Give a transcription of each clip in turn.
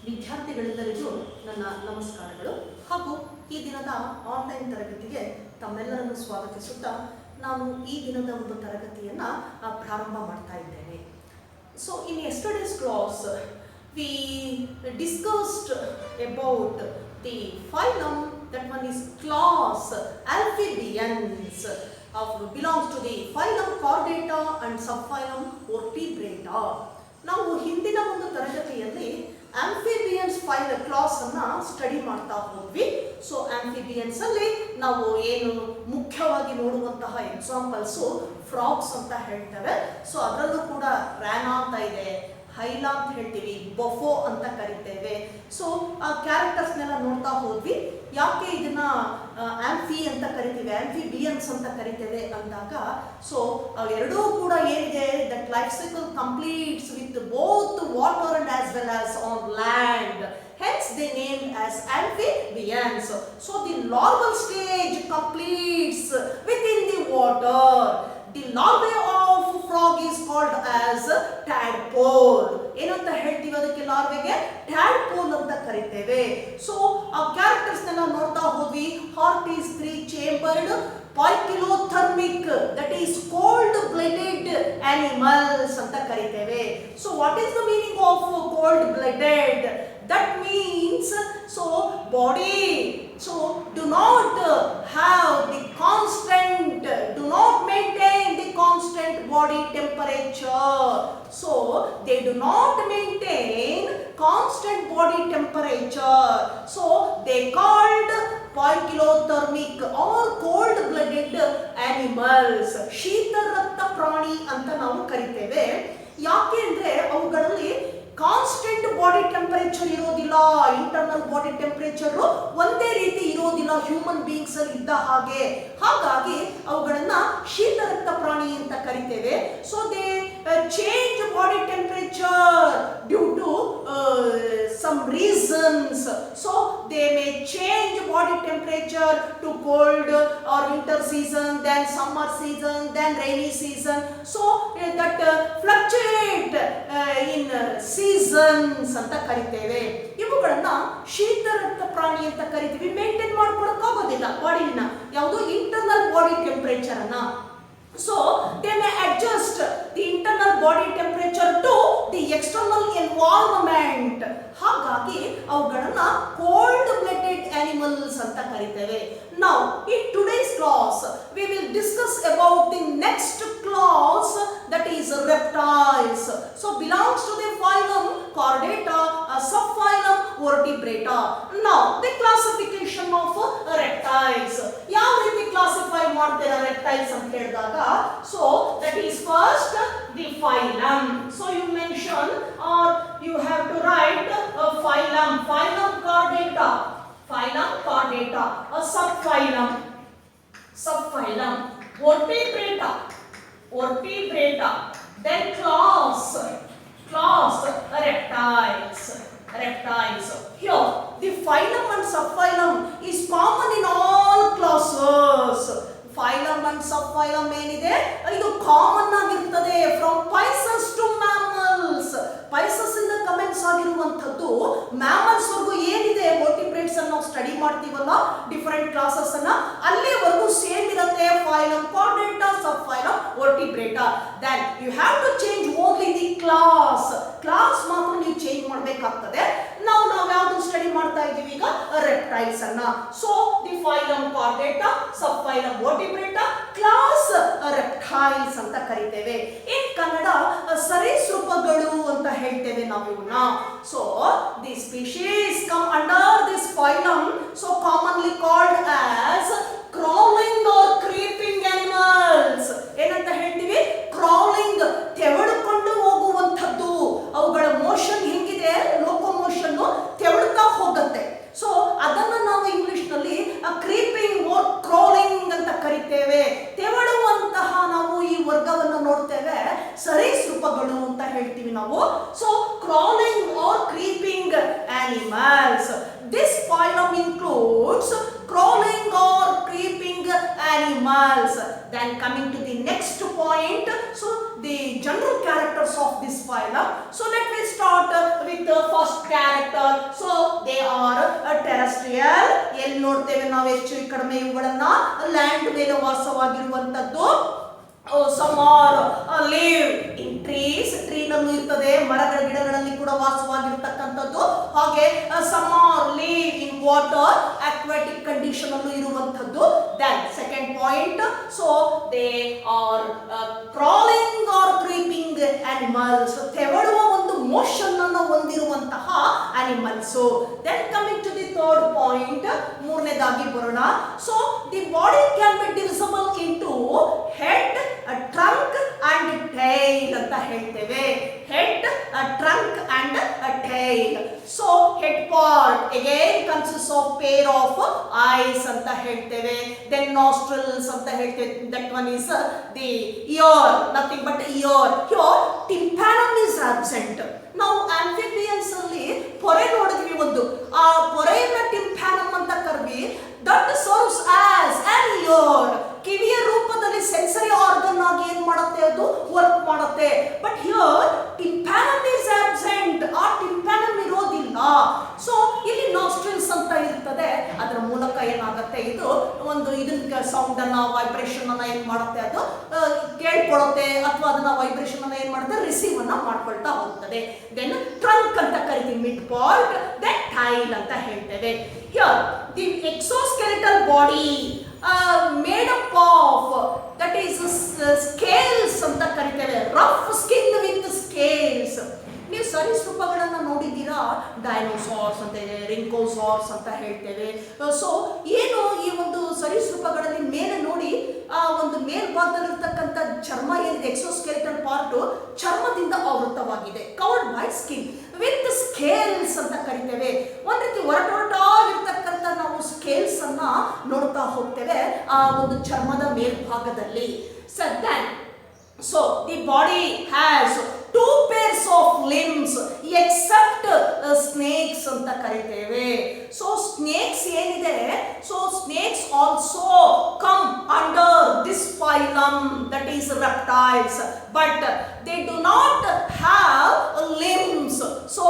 ವಿದ್ಯಾರ್ಥಿಗಳೆಲ್ಲರಿಗೂ ನನ್ನ ನಮಸ್ಕಾರಗಳು ಹಾಗೂ ಈ ದಿನದ ಆನ್ಲೈನ್ ತರಗತಿಗೆ ತಮ್ಮೆಲ್ಲರನ್ನು ಸ್ವಾಗತಿಸುತ್ತಾ ನಾನು ಈ ದಿನದ ಒಂದು ತರಗತಿಯನ್ನು ಪ್ರಾರಂಭ ಮಾಡ್ತಾ ಇದ್ದೇನೆ. So in yesterday's class we discussed about the phylum, that one is class amphibians belongs to the phylum Chordata and subphylum Vertebrata. ನಾವು ಹಿಂದಿನ ಒಂದು ತರಗತಿಯಲ್ಲಿ ಆಂಫಿಬಿಯನ್ಸ್ ಕ್ಲಾಸ್ ಅನ್ನ ಸ್ಟಡಿ ಮಾಡ್ತಾ ಹೋದ್ವಿ. ಸೊ ಆಂಫಿಬಿಯನ್ಸ್ ಅಲ್ಲಿ ನಾವು ಏನು ಮುಖ್ಯವಾಗಿ ನೋಡುವಂತಹ ಎಕ್ಸಾಂಪಲ್ಸು ಫ್ರಾಗ್ಸ್ ಅಂತ ಹೇಳ್ತೇವೆ. ಸೊ ಅದರಲ್ಲೂ ಕೂಡ ರ್ಯಾನಾ ಅಂತ ಇದೆ, ಹೈಲಾ ಅಂತ ಹೇಳ್ತೀವಿ, ಬಫೋ ಅಂತ ಕರಿತೇವೆ. ಸೊ ಆ ಕ್ಯಾರೆಕ್ಟರ್ಸ್ನೆಲ್ಲ ನೋಡ್ತಾ ಹೋದ್ವಿ. ಯಾಕೆ ಇದನ್ನ ಆಂಫಿ ಅಂತ ಕರಿತೀವಿ, ಆಂಫಿಬಿಯನ್ಸ್ ಅಂತ ಕರಿತೇವೆ ಅಂದಾಗ, ಸೊ ಎರಡೂ ಕೂಡ ಏನಿದೆ that life cycle completes with both water and as well as on land. Hence they named as amphibians. So the larval stage completes within the water. The larvae of frog is called as tadpole. ಏನಂತ ಹೇಳ್ತೀವಿ ಅದಕ್ಕೆ ಲಾರ್ವೆಗೆ? Tadpole ಅಂತ ಕರಿತೇವೆ. So ಆ characters ನೆಲ್ಲ ನೋಡ್ತಾ ಹೋದ್ವಿ. Heart is 3 chambered, poikilothermic, that is cold blooded animals ಅಂತ ಕರಿತೇವೆ. So what is the meaning of cold blooded? That means so body so do not have the constant, do not maintain the constant body temperature. So they do not maintain constant body temperature. So they called poikilothermic or cold blooded animals. ಶೀತರಕ್ತ ಪ್ರಾಣಿ ಅಂತ ನಾವು ಕರಿತೇವೆ. ಯಾಕೆ ಅಂದ್ರೆ ಅವುಗಳಲ್ಲಿ constant body temperature ಇರೋದಿಲ್ಲ. Internal body temperature ಒಂದೇ ರೀತಿ ಇರೋದಿಲ್ಲ ಹ್ಯೂಮನ್ ಬೀಯಿಂಗ್ಸ್ ಅಲ್ಲಿ ಇದ್ದ ಹಾಗೆ. ಹಾಗಾಗಿ ಅವುಗಳನ್ನ ಶೀತರಕ್ತ ಪ್ರಾಣಿ ಅಂತ ಕರಿತೇವೆ. So they change body temperature due to some reasons. So they may change body temperature to cold or winter season, then summer season, then rainy season. So that fluctuate in seasons ಅಂತ ಕರಿತೇವೆ. ಇವುಗಳನ್ನ ಶೀತರಕ್ತ ಪ್ರಾಣಿ ಅಂತ ಕರಿತೀವಿ. Maintain ಮಾಡ್ಕೊಳಕ್ ಆಗೋದಿಲ್ಲ ಬಾಡಿನ, ಯಾವುದು ಇಂಟರ್ನಲ್ ಬಾಡಿ ಟೆಂಪರೇಚರ್ ಅನ್ನ. So they may adjust the internal body temperature to the external environment. ಹಾಗಾಗಿ ಅವುಗಳನ್ನ cold blooded animals ಅಂತ ಕರಿತೇವೆ. Now in today's class we will discuss about the next class, that is reptiles. So belongs to the phylum Chordata, subphylum Vertebrata. Now the classification of reptiles. ಯಾವ ರೀತಿ classify ಮಾಡ್ತೀರಾ reptiles ಅಂತ ಹೇಳಿದಾಗ, so that is first the phylum. So you mention or you have to write phylum, phylum Chordata, phylum Chordata, a subphylum, subphylum Vertebrata, Vertebrata, then class, class reptiles, reptiles. Here the phylum and subphylum is common in all classes. Phylum and subphylum ಏನಿದೆ ಇದು common ಆಗಿರ್ತದೆ from Pisces to mammals. Pisces ಇಂದ comments ಆಗಿರುವಂತದ್ದು mammals ವರೆಗೂ ಏನಿದೆ vertebrates ಅನ್ನು ನಾವು study ಮಾಡ್ತೀವಲ್ಲ ಡಿಫರೆಂಟ್ ಕ್ಲಾಸಸ್ ಅನ್ನ, ಅಲ್ಲಿವರೆಗೂ ಸೇಮ್ ಇರುತ್ತೆ phylum Chordata, subphylum Vertebrata. Then you have to change only the class. Class ಮಾತ್ರ ನೀವು ಚೇಂಜ್ ಮಾಡಬೇಕಾಗ್ತದೆ. ನಾವು ಯಾವ್ದನ್ನ ಸ್ಟಡಿ ಮಾಡ್ತಾ ಇದ್ದೀವಿ ಈಗ? ರೆಪ್ಟೈಲ್ಸ್ ಅನ್ನ. So the phylum Chordata, subphylum Vertebrata, class reptiles ಅಂತ ಕರಿತೇವೆ. ಇನ್ ಕನ್ನಡ ಸರೀಸೃಪಗಳು ಅಂತ ಹೇಳ್ತೇವೆ ನಾವು ಇವನ್ನ. So the species come under this phylum, so commonly called as crawling or creeping animals. ಏನಂತ ಹೇಳ್ತೀವಿ? ಕ್ರಾಲಿಂಗ್, ತೆವಳುಕೊಂಡು ಹೋಗುವಂಥದ್ದು. ಅವುಗಳ ಮೋಷನ್ ಹೆಂಗಿದೆ? ಲೋಕೋಮೋಷನ್ ತೆವಳುತ್ತಾ ಹೋಗುತ್ತೆ. ಸೊ ಅದನ್ನ ನಾವು ಇಂಗ್ಲಿಷ್ ನಲ್ಲಿ ಕ್ರೀಪಿಂಗ್ ಆರ್ ಕ್ರಾಲಿಂಗ್ ಅಂತ ಕರಿತೇವೆ. ತೆವಳುವಂತಹ ನಾವು ಈ ವರ್ಗವನ್ನು ನೋಡ್ತೇವೆ, ಸರೀಸೃಪಗಳು ಅಂತ ಹೇಳ್ತೀವಿ ನಾವು. So crawling or creeping animals. This phylum includes crawling or creeping animals. Then coming to the next point, so the general characters of this phylum. So let me start with the first character. So they are terrestrial. ಎಲ್ಲಿ ನೋಡ್ತೇವೆ ನಾವು ಹೆಚ್ಚು ಕಡಿಮೆ ಇವುಗಳನ್ನ land ಮೇಲೆ ವಾಸವಾಗಿರುವಂತದ್ದು. Some are live in trees, tree ನಲ್ಲೂ ಇರ್ತದೆ, ಮರಗಳ ಗಿಡಗಳಲ್ಲಿ ಕೂಡ ವಾಸವಾಗಿರತಕ್ಕಂಥದ್ದು. ಹಾಗೆ some are live in water, aquatic condition ಅಲ್ಲೂ ಇರುವಂತದ್ದು. Then second point, so they are crawling or creeping animals, ತೆವಳುವ ಒಂದು ಮೋಷನ್ ಅನ್ನು ಹೊಂದಿರುವಂತಹ animals. Then coming to the third point, ಮೂರನೇದಾಗಿ ಬರೋಣ. So the body can be divisible into head, trunk and tail ಅಂತ ಹೇಳ್ತೇವೆ. Head, trunk and tail. So head part again consists of pair of eyes ಅಂತ ಹೇಳ್ತೇವೆ. Then nostrils ಅಂತ ಹೇಳ್ತೇವೆ. That one is the ear, nothing but ear. Here tympanum is absent. ನಾವು amphibians ಅಲ್ಲಿ ಪೊರೆ ನೋಡಿದ್ವಿ ಒಂದು, ಆ ಪೊರೆಯನ್ನ tympanum ಅಂತ ಕರೆದ್ವಿ. That serves as an ear. ಕಿವಿಯ ರೂಪದಲ್ಲಿ ಸೆನ್ಸರಿ ಆರ್ಗನ್ ಆಗಿ ಏನ್ ಮಾಡುತ್ತೆ, ಅದು ವರ್ಕ್ ಮಾಡುತ್ತೆ. ಬಟ್ ಹಿಯರ್ ಟಿಂಪ್ಯಾನಮ್ ಇಸ್ ಆಬ್ಸೆಂಟ್, ಆ ಟಿಂಪ್ಯಾನಮ್ ಇರೋದಿಲ್ಲ. ಸೊ ಇಲ್ಲಿ ನಾಸ್ಟ್ರಿಲ್ಸ್ ಅಂತ ಇರ್ತದೆ, ಅದರ ಮೂಲಕ ಏನಾಗುತ್ತೆ, ಇದು ಒಂದು ಇದನ್ನ ಸೌಂಡ್ ಅನ್ನ ವೈಬ್ರೇಷನ್ ಅನ್ನ ಏನ್ ಮಾಡುತ್ತೆ, ಅದು ಕೇಳ್ಕೊಳ್ಳುತ್ತೆ ಅಥವಾ ಅದನ್ನ ವೈಬ್ರೇಷನ್ ಅನ್ನ ಏನ್ ಮಾಡುತ್ತೆ, ರಿಸೀವ್ ಅನ್ನ ಮಾಡ್ಕೊಳ್ತಾ ಹೋಗ್ತದೆ. ದೆನ್ ಟ್ರಂಕ್ ಅಂತ ಕರಿತೀವಿ, ಮಿಡ್ ಪಾರ್ಟ್. ದೆನ್ ಟೈಲ್ ಅಂತ ಹೇಳ್ತೇವೆ. Here the exoskeletal body made up of, that is scales ಅಂತ ಕರಿತೇವೆ. Rough skin with scales. ನೀವು ಸರೀಸೃಪಗಳನ್ನ ನೋಡಿದ್ದೀರಾ, ಡೈನೋಸಾರ್ಸ್ ಅಂತ ಇದೆ, ರಿಂಕೋಸಾರ್ಸ್ ಅಂತ ಹೇಳ್ತೇವೆ. ಸೊ ಏನು ಈ ಒಂದು ಸರೀಸೃಪಗಳಲ್ಲಿ ಮೇಲೆ ನೋಡಿ, ಆ ಒಂದು ಮೇಲ್ಭಾಗದಲ್ಲಿರ್ತಕ್ಕಂಥ ಚರ್ಮ ಏನಿದೆ, ಎಕ್ಸೋಸ್ಕೆಲಿಟಲ್ ಪಾರ್ಟ್ ಚರ್ಮದಿಂದ ಆವೃತವಾಗಿದೆ, covered by skin with scales ಅಂತ ಕರಿತೇವೆ. ಒಂದ್ ರೀತಿ ಒರಟೊರಟಾಗಿರ್ತಕ್ಕಂಥ ನಾವು ಸ್ಕೇಲ್ಸ್ ಅನ್ನ ನೋಡ್ತಾ ಹೋಗ್ತೇವೆ ಆ ಒಂದು ಚರ್ಮದ ಮೇಲ್ಭಾಗದಲ್ಲಿ. So the body has two pairs of limbs except snakes ಅಂತ ಕರಿತೇವೆ. So snakes ಏನಿದೆ, so snakes also come under this phylum, that is reptiles, but they do not have limbs. So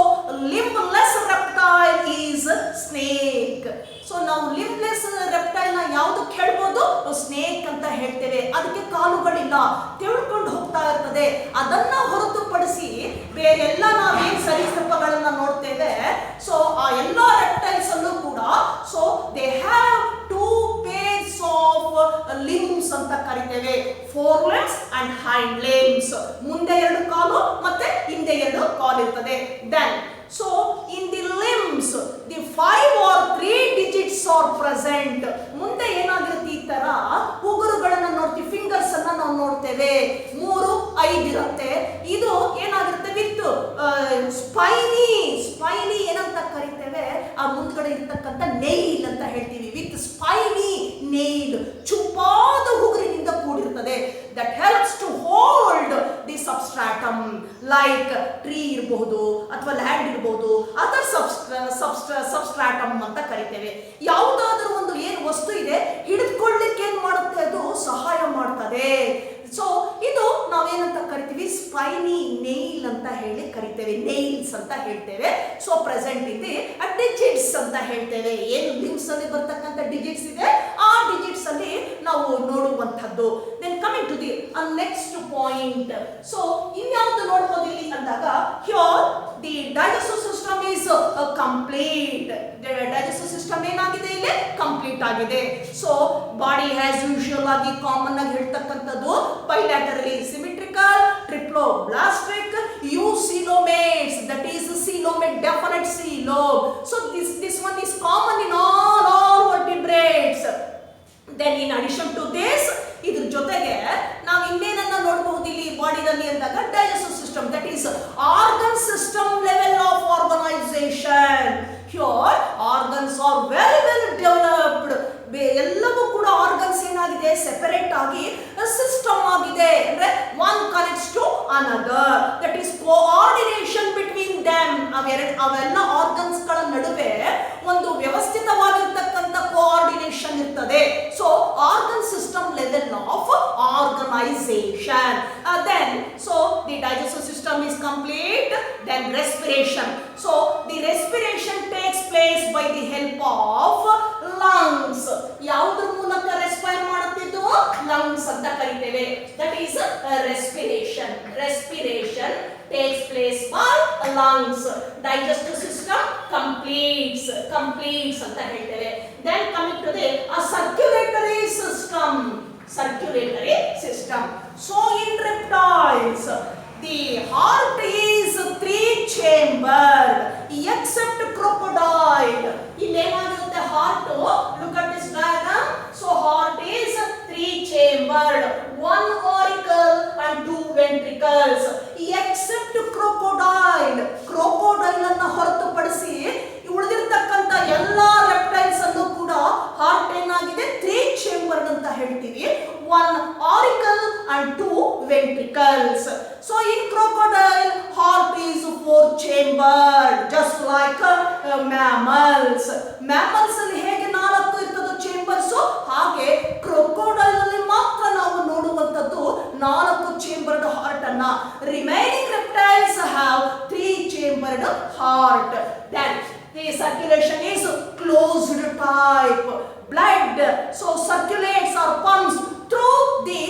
limbless reptile is snake. So ನಾವು ಲಿಂಬ್ಲೆಸ್ reptile ನ ಯಾವುದು ಹೇಳ್ಬೋದು, snake ಅಂತ ಹೇಳ್ತೇವೆ. ಅದಕ್ಕೆ ಕಾಲುಗಳಿಲ್ಲ, ತೆವಳ್ಕೊಂಡು ಹೋಗ್ತಾ ಇರ್ತದೆ. ಅದನ್ನ ಹೊರತುಪಡಿಸಿ ಬೇರೆ ಎಲ್ಲ ನಾವೇನ್ ಸರೀಸೃಪಗಳನ್ನ ನೋಡ್ತೇವೆ, ಸೊ ಆ ಎಲ್ಲ ರೆಪ್ಟೈಲ್ಸ್ ಅಲ್ಲೂ ಕೂಡ so they have two pairs of limbs ಅಂತ ಕರಿತೇವೆ. Fore limbs and hind limbs, ಮುಂದೆ ಎರಡು ಕಾಲು ಮತ್ತೆ ಹಿಂದೆ ಎರಡು ಕಾಲು ಇರ್ತದೆ. Then so in the limbs the 5 or 3 digits are present. ಮುಂದೆ ಏನಾಗಿರುತ್ತೆ, ಈ ತರ ಉಗುರುಗಳನ್ನ ನೋಡ್ತೀವಿ, ಫಿಂಗರ್ಸ್ ಅನ್ನ ನಾವು ನೋಡ್ತೇವೆ, 3 5 ಇರುತ್ತೆ. ಇದು ಏನಾಗಿರುತ್ತೆ ವಿತ್ ಸ್ಪೈನಿ ಏನಂತ ಕರಿತೇವೆ, ಆ ಮುಂದ್ಗಡೆ ಇರ್ತಕ್ಕಂಥ ನೈಲ್ ಅಂತ ಹೇಳ್ತೀವಿ. ವಿತ್ ಸ್ಪೈನಿ ನೈಲ್, ಚುಪ್ಪಾದ ಉಗುರಿನಿಂದ ಕೂಡಿರ್ತದೆ. that helps to hold the substratum, like tree ಇರಬಹುದು ಅಥವಾ ಲ್ಯಾಂಡ್ ಇರಬಹುದು, ಅದರ್ ಸಬ್ಸ್ಟ್ರಾಟಮ್ ಅಂತ ಕರಿತೇವೆ. ಯಾವುದಾದ್ರೂ ಒಂದು ಏನು ವಸ್ತು ಇದೆ ಹಿಡಿದುಕೊಳ್ಳಿಕ್ಕೆ ಏನ್ ಮಾಡುತ್ತೆ, ಅದು ಸಹಾಯ ಮಾಡ್ತದೆ. ಸೊ ಇದು ನಾವೇನಂತ ಕರಿತೀವಿ, ಸ್ಪೈನಿ ನೈಲ್ ಅಂತ ಹೇಳಿ ಕರಿತೇವೆ, ನೈಲ್ಸ್ ಅಂತ ಹೇಳ್ತೇವೆ. ಸೊ ಪ್ರೆಸೆಂಟ್ ಇದೆ ಡಿಜಿಟ್ಸ್ ಅಂತ ಹೇಳ್ತೇವೆ. ಏನು ಲಿಂಬ್ಸ್ ಅಲ್ಲಿ ಬರ್ತಕ್ಕಂಥ ಡಿಜಿಟ್ಸ್ ಇದೆ, ಆ ಡಿಜಿಟ್ಸ್ ಅಲ್ಲಿ ನಾವು ನೋಡುವಂಥದ್ದು. Then coming to the next point. So ಇನ್ಯಾವುದು ನೋಡ್ಬೋದು ಇಲ್ಲಿ ಅಂದಾಗ, here the digestive system is complete. Digestive system ಏನಾಗಿದೆ, ಇಲ್ಲಿ ಕಂಪ್ಲೀಟ್ ಆಗಿದೆ. ಸೊ ಬಾಡಿ ಹ್ಯಾಸ್ ಯೂಶುವಲ್ ಆಗಿ ಕಾಮನ್ ಆಗಿ ಹೇಳ್ತಕ್ಕಂಥದ್ದು bilaterally symmetrical, triploblastic, eucoelomates, that is coelomate, definite coelobe. So this one is common in all vertebrates. Then in addition to this, ಇದ್ರ ಜೊತೆಗೆ ನಾವು ಇನ್ನೇನನ್ನ ನೋಡಬಹುದು ಇಲ್ಲಿ ಬಾಡಿನಲ್ಲಿ ಅಂದಾಗ, digestive system, that is organ system level of organisation. Here organs are very well developed. ಎಲ್ಲವೂ ಕೂಡ organs ಏನಾಗಿದೆ, ಸೆಪರೇಟ್ ಆಗಿ ಸಿಸ್ಟಮ್ ಆಗಿದೆ. ಅಂದ್ರೆ one connects to another, that is coordination between them. ಅವೆಲ್ಲ ಆರ್ಗನ್ಸ್ ಗಳ ನಡುವೆ ಒಂದು ವ್ಯವಸ್ಥಿತವಾಗಿರ್ತಕ್ಕಂಥ ಕೋಆರ್ಡಿನೇಷನ್ ಇರ್ತದೆ. So organ system level of organization. Then so the digestive system is complete. Then respiration. So the respiration takes place by the help of lungs. ಯಾವುದ್ರ ಮೂಲಕ respire ಮಾಡುತ್ತಿದ್ದು lungs ಅಂತ ಕರೀತೇವೆ. That is respiration. Respiration takes place by lungs. Digestive system completes ಅಂತ ಹೇಳ್ತೇವೆ. Then coming to the circulatory system. Circulatory system. So in reptiles, the heart is 3-chambered except crocodile. ಇಲ್ಲೇನಾಗಿರುತ್ತೆ heart? Look at this diagram. So heart is 3-chambered, 1 auricle and 2 ventricles. Except crocodile. Crocodile ಅನ್ನು ಹೊರತುಪಡಿಸಿ ಉಳಿದಿರ್ತಕ್ಕಂಥ ಎಲ್ಲ reptiles ಅನ್ನು ಕೂಡ heart ಏನಾಗಿದೆ 3-chambered ಅಂತ ಹೇಳ್ತೀವಿ. 1 auricle and 2 ventricles. So in crocodile heart is 4-chambered, just like mammals. Mammals ಅಲ್ಲಿ ಹೇಗೆ 4 ಇರ್ತದೋ ಚೇಂಬರ್ಸ್, ಹಾಗೆ crocodile ಅಲ್ಲಿ ಮಾತ್ರ ನಾವು ನೋಡುವಂತದ್ದು 4 chambered heart ಅನ್ನ. Remaining reptiles have 3-chambered heart. Then the circulation is closed type. Blood so circulates or pumps through the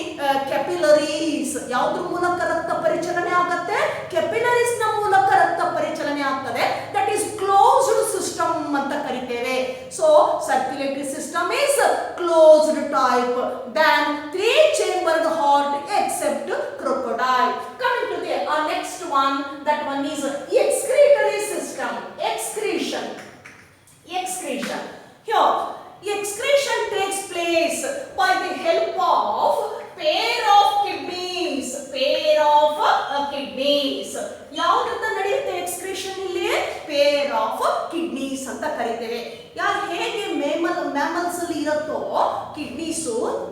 capillaries. ಯಾವುದ್ರ ಮೂಲಕ ರಕ್ತ ಪರಿಚಲನೆ ಆಗುತ್ತೆ? capillaries ನ ಮೂಲಕ ರಕ್ತ ಪರಿಚಲನೆ ಆಗ್ತದೆ. That is closed system ಅಂತ ಕರೀತೇವೆ. So circulatory system is closed type. Then 3-chambered heart except crocodile. Coming to the next one, that one is excretory system. Excretion. Here excretion takes place by the help of pair of kidneys. ಯಾವುದರಿಂದ ನಡೆಯುತ್ತೆ excretion ಇಲ್ಲಿ? pair of kidneys ಅಂತ ಕರೀತೇವೆ. ಹೇಗೆ mammals ಅಲ್ಲಿ ಇರುತ್ತೋ kidneys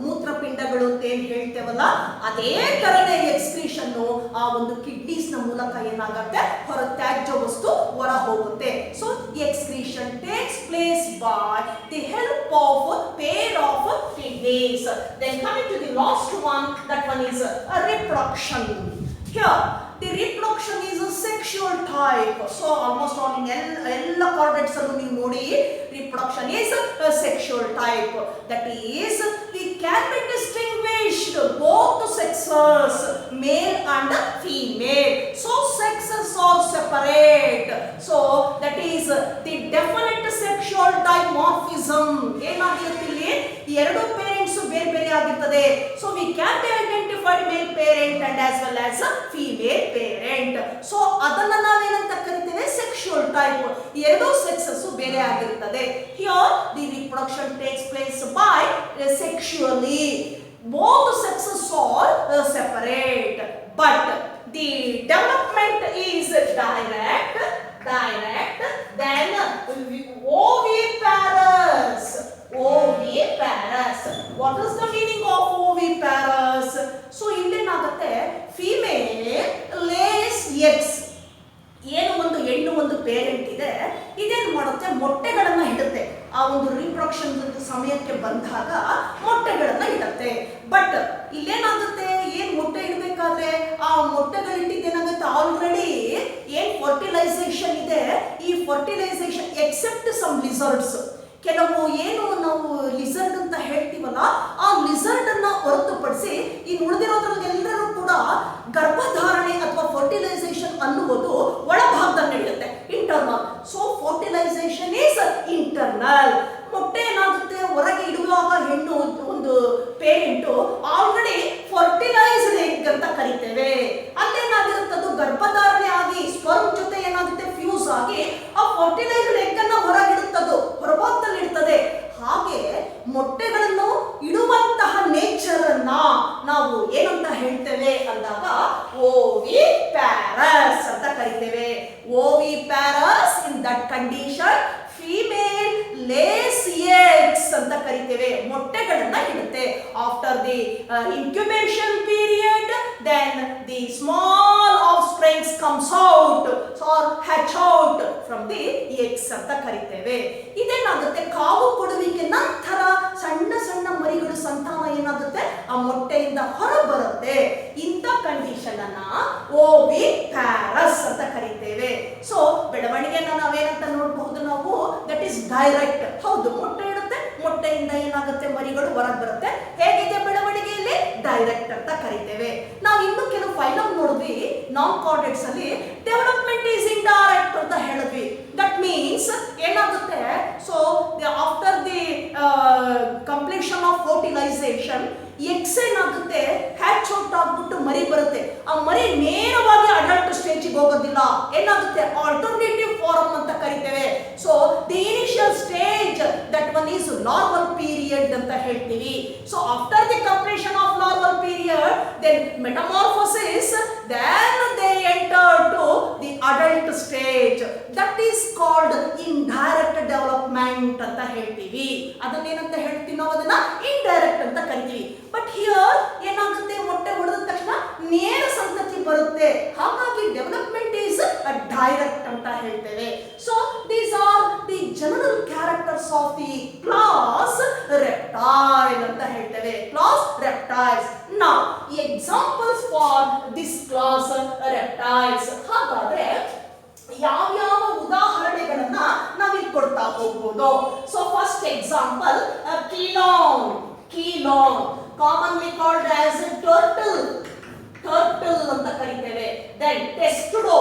ಮೂತ್ರಪಿಂಡಗಳು ಅಂತ ಏನ್ ಹೇಳ್ತೇವಲ್ಲ, ಅದೇ ತರನೇ ಎಕ್ಸ್ಕ್ರೀಷನ್ ಆ ಒಂದು ಕಿಡ್ನೀಸ್ ನ ಮೂಲಕ ಏನಾಗುತ್ತೆ, ಹೊರ ತ್ಯಾಜ್ಯ ವಸ್ತು ಹೊರ ಹೋಗುತ್ತೆ. So excretion takes place by the help of pair of kidneys. Then coming to the last one, that one is reproduction. Here the reproduction is a sexual type. So almost all in all chordates allu ನೀವು ನೋಡಿ reproduction is a sexual type. That is, we can be distinguished both sexes, male and female. So sexes are separate. So that is the definite sexual dimorphism. ಏನಾಗಿರುತ್ತೆ ಇಲ್ಲಿ? ಎರಡು parents ಬೇರೆ ಬೇರೆ ಆಗಿರ್ತದೆ. So we can be identified male parent and as well as female parent. So ಅದನ್ನ ನಾವೇನಂತ ಕರಿತೇವೆ? sexual type. ಎರಡು ಸೆಕ್ಸಸ್ ಬೇರೆ ಆಗಿರ್ತದೆ. Here the reproduction takes place by sexually. Both sexes are separate, but the development is direct. Then oviparous. What is the meaning of oviparous? So ಇಲ್ಲೇನಾಗುತ್ತೆ, female lays eggs. ಏನು ಒಂದು ಹೆಣ್ಣು ಒಂದು parent ಇದೆ, ಇದೇನು ಮಾಡುತ್ತೆ, ಮೊಟ್ಟೆಗಳನ್ನ ಇಡುತ್ತೆ. ಆ ಒಂದು ರೀಪ್ರೊಡಕ್ಷನ್ ಸಮಯಕ್ಕೆ ಬಂದಾಗ ಮೊಟ್ಟೆಗಳನ್ನ ಇಡುತ್ತೆ. ಬಟ್ ಇಲ್ಲೇನಾಗುತ್ತೆ, ಏನ್ ಮೊಟ್ಟೆ ಇಡಬೇಕಾದ್ರೆ ಆ ಮೊಟ್ಟೆಗಳಿಟ್ಟಿದ್ದೇನಾಗುತ್ತೆ, ಆಲ್ರೆಡಿ ಏನ್ ಫರ್ಟಿಲೈಸೇಷನ್ ಇದೆ, ಈ ಫರ್ಟಿಲೈಸೇಷನ್ ಎಕ್ಸೆಪ್ಟ್ ಸಮ್ ಲಿಸರ್ಡ್ಸ್, ಕೆಲವು ಏನು ನಾವು ಲಿಸರ್ಡ್ ಅಂತ ಹೇಳ್ತೀವಲ್ಲ, ಆ ಲಿಸರ್ಡ್ ಅನ್ನ ಹೊರತುಪಡಿಸಿ ಇನ್ನು ಉಳಿದಿರೋದ್ರಲ್ಲೆಲ್ಲರೂ ಕೂಡ ಗರ್ಭಧಾರಣೆ ಅಥವಾ ಫರ್ಟಿಲೈಸೇಷನ್ ಅನ್ನುವುದು ಒಳಭಾಗದಲ್ಲಿ ನಡೆಯುತ್ತೆ, internal. So fertilisation is internal. ಮೊಟ್ಟೆ ಏನಾಗುತ್ತೆ, ಹೊರಗೆ ಇಡುವಾಗ ಹೆಣ್ಣು ಒಂದು ಪೇರೆಂಟು ಆಲ್ರೆಡಿ ಫರ್ಟಿಲೈಸ್ಡ್ ಎಗ್ ಅಂತ ಕರಿತೇವೆ. ಅಲ್ಲೇನಾಗಿರುತ್ತದು ಗರ್ಭಧಾರಣೆ ಆಗಿ ಸ್ಪರ್ಮ್ ಜೊತೆ ಏನಾಗುತ್ತೆ, ಫ್ಯೂಸ್ ಆಗಿ ಆ ಫರ್ಟಿಲೈಸ್ಡ್ ಎಗ್ ಅನ್ನ ಹೊರಗಿಡುತ್ತದು, ಹೊರಭಾಗದಲ್ಲಿ ಇಡ್ತದೆ. ಹಾಗೆ ಮೊಟ್ಟೆಗಳನ್ನು ಇಡುವಂತಹ ನೇಚರ್ ಅನ್ನ ನಾವು ಏನಂತ ಹೇಳ್ತೇವೆ ಅಂದಾಗ ಓವಿಪ್ಯಾರಸ್ ಅಂತ ಕರಿತೇವೆ. Oviparous in that condition female lays eggs ಅಂತ ಕರಿತೇವೆ, ಮೊಟ್ಟೆಗಳನ್ನ ಇಡುತ್ತೆ. After the incubation period, then the small offsprings comes out or hatch out from the eggs ಅಂತ ಕರಿತೇವೆ. ಇದೇನಾಗುತ್ತೆ, ಕಾವು ಕೊಡುವಿಕೆ ನಂತರ ಸಣ್ಣ ಸಣ್ಣ ಮರಿಗಳು ಸಂತಾನ ಏನಾಗುತ್ತೆ ಆ ಮೊಟ್ಟೆಯಿಂದ ಹೊರ ಬರುತ್ತೆ. ಇಂಥ ಕಂಡೀಷನ್ ಅನ್ನ ಓವಿಪ್ಯಾರಸ್ ಅಂತ ಕರಿತೇವೆ. ಸೊ ಬೆಳವಣಿಗೆಯನ್ನ ನಾವೇನಂತ ನೋಡಬಹುದು ನಾವು, ದಟ್ ಈಸ್ ಡೈರೆಕ್ಟ್. ಹೌದು, ಮೊಟ್ಟೆ ಇಡುತ್ತೆ, ಮೊಟ್ಟೆಯಿಂದ ಏನಾಗುತ್ತೆ ಮರಿಗಳು ಹೊರಗೆ ಬರುತ್ತೆ. ಹೇಗಿದೆ ಬೆಳವಣಿಗೆಯಲ್ಲಿ? ಡೈರೆಕ್ಟ್ ಅಂತ ಕರಿತೇವೆ. ನಾವು ಇನ್ನು ಕೆಲವು ಫೈಲಮ್ ನೋಡಿದ್ವಿ ನಾನ್ ಕಾರ್ಡೆಟ್ಸ್ ಅಲ್ಲಿ, ಡೆವಲಪ್ಮೆಂಟ್ ಈಸ್ ಇಂಡೈರೆಕ್ಟ್ ಅಂತ ಹೇಳಿದ್ವಿ. ದಟ್ ಮೀನ್ಸ್ ಏನಾಗುತ್ತೆ, so after the completion of fertilisation eggs ಏನಾಗುತ್ತೆ ಹ್ಯಾಚ್ ಔಟ್ ಆಗ್ಬಿಟ್ಟು ಮರಿ ಬರುತ್ತೆ. ಆ ಮರಿ ನೇರವಾಗಿ ಅಡಲ್ಟ್ ಸ್ಟೇಜಿಗೆ ಹೋಗೋದಿಲ್ಲ, ಏನಾಗುತ್ತೆ ಆಲ್ಟರ್ನೇಟಿವ್ ಫಾರ್ಮ್ ಅಂತ ಕರಿತೇವೆ. So the initial stage that one is normal period ಅಂತ ಹೇಳ್ತೀವಿ. So after the completion of normal period then metamorphosis, then they enter to the adult stage. That is called indirect development ಅಂತ ಹೇಳ್ತೀವಿ. ಅದನ್ನೇನಂತ ಹೇಳ್ತೀವಿ ನಾವು, ಅದನ್ನ indirect ಅಂತ ಕರಿತೀವಿ. But here ಏನಾಗುತ್ತೆ, ಮೊಟ್ಟೆ ಹೊಡೆದ ತಕ್ಷಣ ನೇರ ಸಂತತಿ ಬರುತ್ತೆ, ಹಾಗಾಗಿ ಡೆವಲಪ್ಮೆಂಟ್ ಈಸ್ ಡೈರೆಕ್ಟ್ ಅಂತ ಹೇಳ್ತೇವೆ. So these are the general characters of the class reptile ಅಂತ ಹೇಳ್ತೇವೆ. Class reptiles. Now examples for this class reptiles. ಹಾಗಾದ್ರೆ ಯಾವ್ಯಾವ ಉದಾಹರಣೆಗಳನ್ನ ನಾವಿಲ್ಲಿ ಕೊಡ್ತಾ ಹೋಗ್ಬೋದು. So first example Chelone. Chelone commonly called as a turtle ಅಂತ ಕರೀತೇವೆ. Then testudo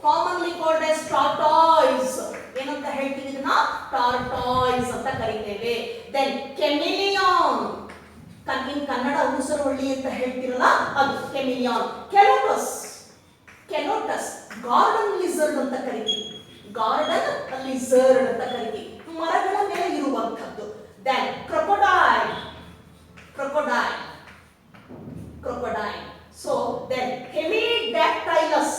commonly called as tortoise. ಏನಂತ ಹೇಳ್ತೀವಿ ಇದನ್ನ? tortoise ಅಂತ ಕರೀತೇವೆ. Then chameleon, ಇನ್ ಕನ್ನಡ ಉಸರೊಳ್ಳಿ ಅಂತ ಹೇಳ್ತಿರಲ್ಲ ಅದು chameleon. Calotus garden lizard ಅಂತ ಕರೀತೀವಿ. garden lizard ಅಂತ ಕರೀತೀವಿ, ಮರಗಳ ಮೇಲೆ ಇರುವಂತದ್ದು. Then crocodile. So then hemidactylus.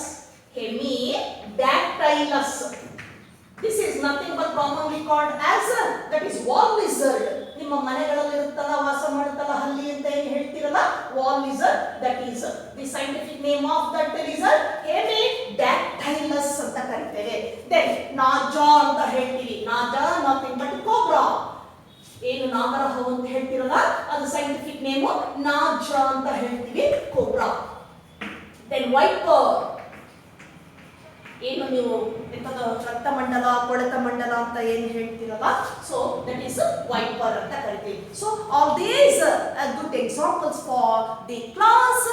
This is nothing but commonly called as that is wall lizard. ನಿಮ್ಮ ಮನೆಗಳಲ್ಲಿ ಇರುತ್ತಲ್ಲ, ವಾಸ ಮಾಡುತ್ತಲ್ಲ ಹಲ್ಲಿ ಅಂತ ಏನು ಹೇಳ್ತಿರಲ್ಲ, wall lizard. That is the scientific name of that lizard, hemidactylus ಅಂತ ಕರೀತೇವೆ. Then naja ಅಂತ ಹೇಳ್ತೀವಿ. naja nothing but cobra. ಏನು ನಾಗರಹಾವು ಅಂತ ಹೇಳ್ತಿರಲ್ಲ ಅದು ಸೈಂಟಿಫಿಕ್ ನೇಮ್ ನಾಜಾ ಅಂತ ಹೇಳ್ತೀವಿ, ಕೋಬ್ರಾ. Then wiper. ಏನು ನೀವು ಎಂತದ ರಕ್ತಮಂಡಲ, ಕೊಳೆತ ಮಂಡಲ ಅಂತ ಏನು ಹೇಳ್ತಿರಲ್ಲ, ಸೊ ದಟ್ ಈಸ್ ವೈಪರ್ ಅಂತ ಕರಿತೀವಿ. So all these good examples for the class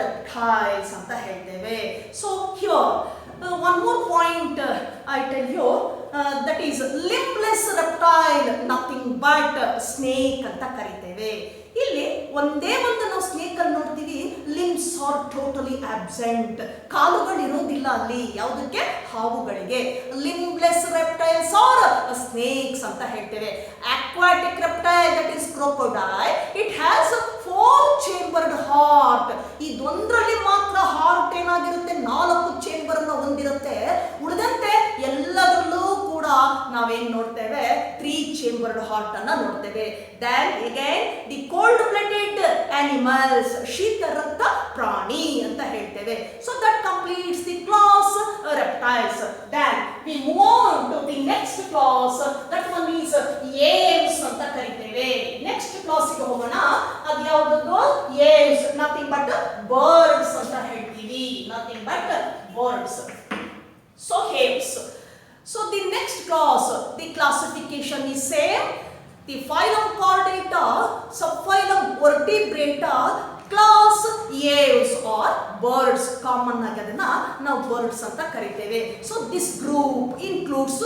reptiles ಅಂತ ಹೇಳ್ತೇವೆ. So here one more point I tell you, that is limbless reptile, nothing but snake ಅಂತ ಕರೀತೇವೆ. ಇಲ್ಲಿ ಒಂದೇ ಒಂದು ನಾವು ಸ್ನೇಕ್ ಅಲ್ಲಿ ನೋಡ್ತೀವಿ, limbs are totally absent. ಕಾಲುಗಳು ಇರೋದಿಲ್ಲ ಅಲ್ಲಿ, ಯಾವುದಕ್ಕೆ? ಹಾವುಗಳಿಗೆ. limbless reptiles or snakes ಅಂತ ಹೇಳ್ತೇವೆ. aquatic reptile, that is crocodile, it has 4 chambered heart. ಇದೊಂದರಲ್ಲಿ ಮಾತ್ರ ಹಾರ್ಟ್ ಏನಾಗಿರುತ್ತೆ, 4 ಚೇಂಬರ್ ಅನ್ನು ಹೊಂದಿರುತ್ತೆ. ಉಳಿದಂತೆ ಎಲ್ಲದರಲ್ಲೂ ಕೂಡ ನಾವೇನ್ ನೋಡ್ತೇವೆ, 3 chambered heart ಅನ್ನ ನೋಡ್ತೇವೆ. then again the cold blooded animals, ಶೀತ ರಕ್ತ ಪ್ರಾಣಿ ಅಂತ ಹೇಳ್ತೇವೆ. so that completes the class reptiles. then we move on to the next class, that one is aves ಅಂತ ಕರೀತೇವೆ. next class ಗೆ ಹೋಗೋಣ. ಅದು ಯಾವುದು? aves, nothing but birds ಅಂತ ಹೇಳ್ತೀವಿ. nothing but birds. so aves. so the next class, the classification is same. the phylum Chordata, subphylum Vertebrata, class aves or birds. Common ಆಗಿ ಅದನ್ನ ನಾವು ಬರ್ಡ್ಸ್ ಅಂತ ಕರಿತೇವೆ. So this group includes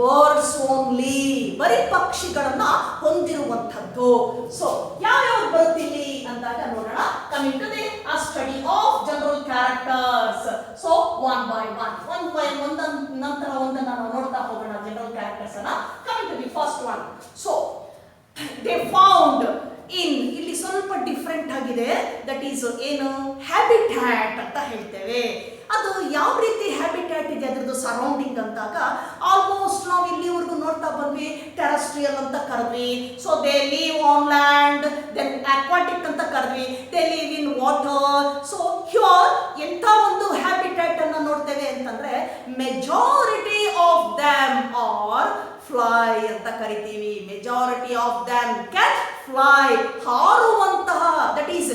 birds only, ಬರೀ ಪಕ್ಷಿಗಳನ್ನ ಹೊಂದಿರುವಂಥದ್ದು. ಸೊ ಯಾವ್ಯಾವ ಬರುತ್ತಿಲ್ಲಿ ಅಂದಾಗ ನೋಡೋಣ. Coming to the study of general characters. So one by one ನಂತರ ಒಂದನ್ನು ನಾವು ನೋಡ್ತಾ ಹೋಗೋಣ ಜನರಲ್ ಕ್ಯಾರೆಕ್ಟರ್ಸ್ ಅನ್ನ. Coming to the first one. So they found in, ಇಲ್ಲಿ ಸ್ವಲ್ಪ ಡಿಫ್ರೆಂಟ್ ಆಗಿದೆ, ದಟ್ ಈಸ್ ಏನು, ಹ್ಯಾಬಿಟ್ಯಾಟ್ ಅಂತ ಹೇಳ್ತೇವೆ. ಅದು ಯಾವ ರೀತಿ ಹ್ಯಾಬಿಟ್ಯಾಟ್ ಇದೆ ಅದರದ್ದು ಸರೌಂಡಿಂಗ್ ಅಂದಾಗ ಆಲ್ಮೋಸ್ಟ್ ನಾವು ಇಲ್ಲಿವರೆಗೂ ನೋಡ್ತಾ ಬಂದ್ವಿ ಟೆರಸ್ಟ್ರಿಯಲ್ ಅಂತ ಕರೆದ್ವಿ. So they live on land, then aquatic ಅಂತ ಕರೆದ್ವಿ, they live in water. So here ಎಂಥ ಒಂದು ಹ್ಯಾಬಿಟ್ಯಾಟ್ ಅನ್ನು ನೋಡ್ತೇವೆ ಅಂತಂದ್ರೆ majority of them are fly ಅಂತ ಕರಿತೀವಿ. Majority of them can fly, ಹಾರುವಂತಹ, ದಟ್ ಈಸ್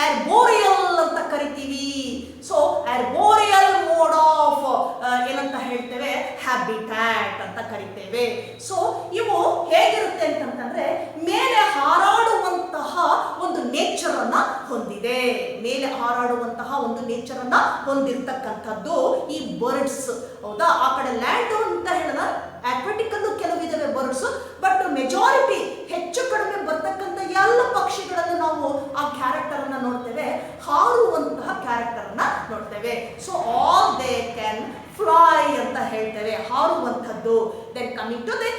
ಆರ್ಬೋರಿಯಲ್ ಅಂತ ಕರಿತೀವಿ. ಸೊ ಆರ್ಬೋರಿಯಲ್ ಮೋಡ್ ಆಫ್ ಏನಂತ ಹೇಳ್ತೇವೆ ಹ್ಯಾಬಿಟ್ಯಾಟ್ ಅಂತ ಕರಿತೇವೆ. ಸೊ ಇವು ಹೇಗಿರುತ್ತೆ ಅಂತಂದ್ರೆ ಮೇಲೆ ಹಾರಾಡುವಂತಹ ಒಂದು ನೇಚರ್ ಅನ್ನ ಹೊಂದಿದೆ. ಮೇಲೆ ಹಾರಾಡುವಂತಹ ಒಂದು ನೇಚರ್ ಅನ್ನ ಹೊಂದಿರತಕ್ಕಂಥದ್ದು ಈ ಬರ್ಡ್ಸ್. ಹೌದಾ, ಆ ಕಡೆ ಲ್ಯಾಂಡ್ ಅಂತ ಹೇಳೋಣ, ಅಕ್ವಾಟಿಕ್ ಅಲ್ಲೂ ಕೆಲವಿದಾವೆ ಬರ್ಡ್ಸ್, ಬಟ್ ಮೆಜಾರಿಟಿ ಹೆಚ್ಚು ಕಡಿಮೆ ಬರ್ತಕ್ಕಂಥ ಎಲ್ಲ ಪಕ್ಷಿಗಳನ್ನು ನಾವು ಆ ಕ್ಯಾರೆಕ್ಟರ್ ಅನ್ನ ನೋಡ್ತೇವೆ, ಹಾರುವಂತಹ ಕ್ಯಾರೆಕ್ಟರ್ ಅನ್ನ ನೋಡ್ತೇವೆ. So all they can fly ಅಂತ ಹೇಳ್ತೇವೆ, ಹಾರುವಂಥದ್ದು. Then coming to the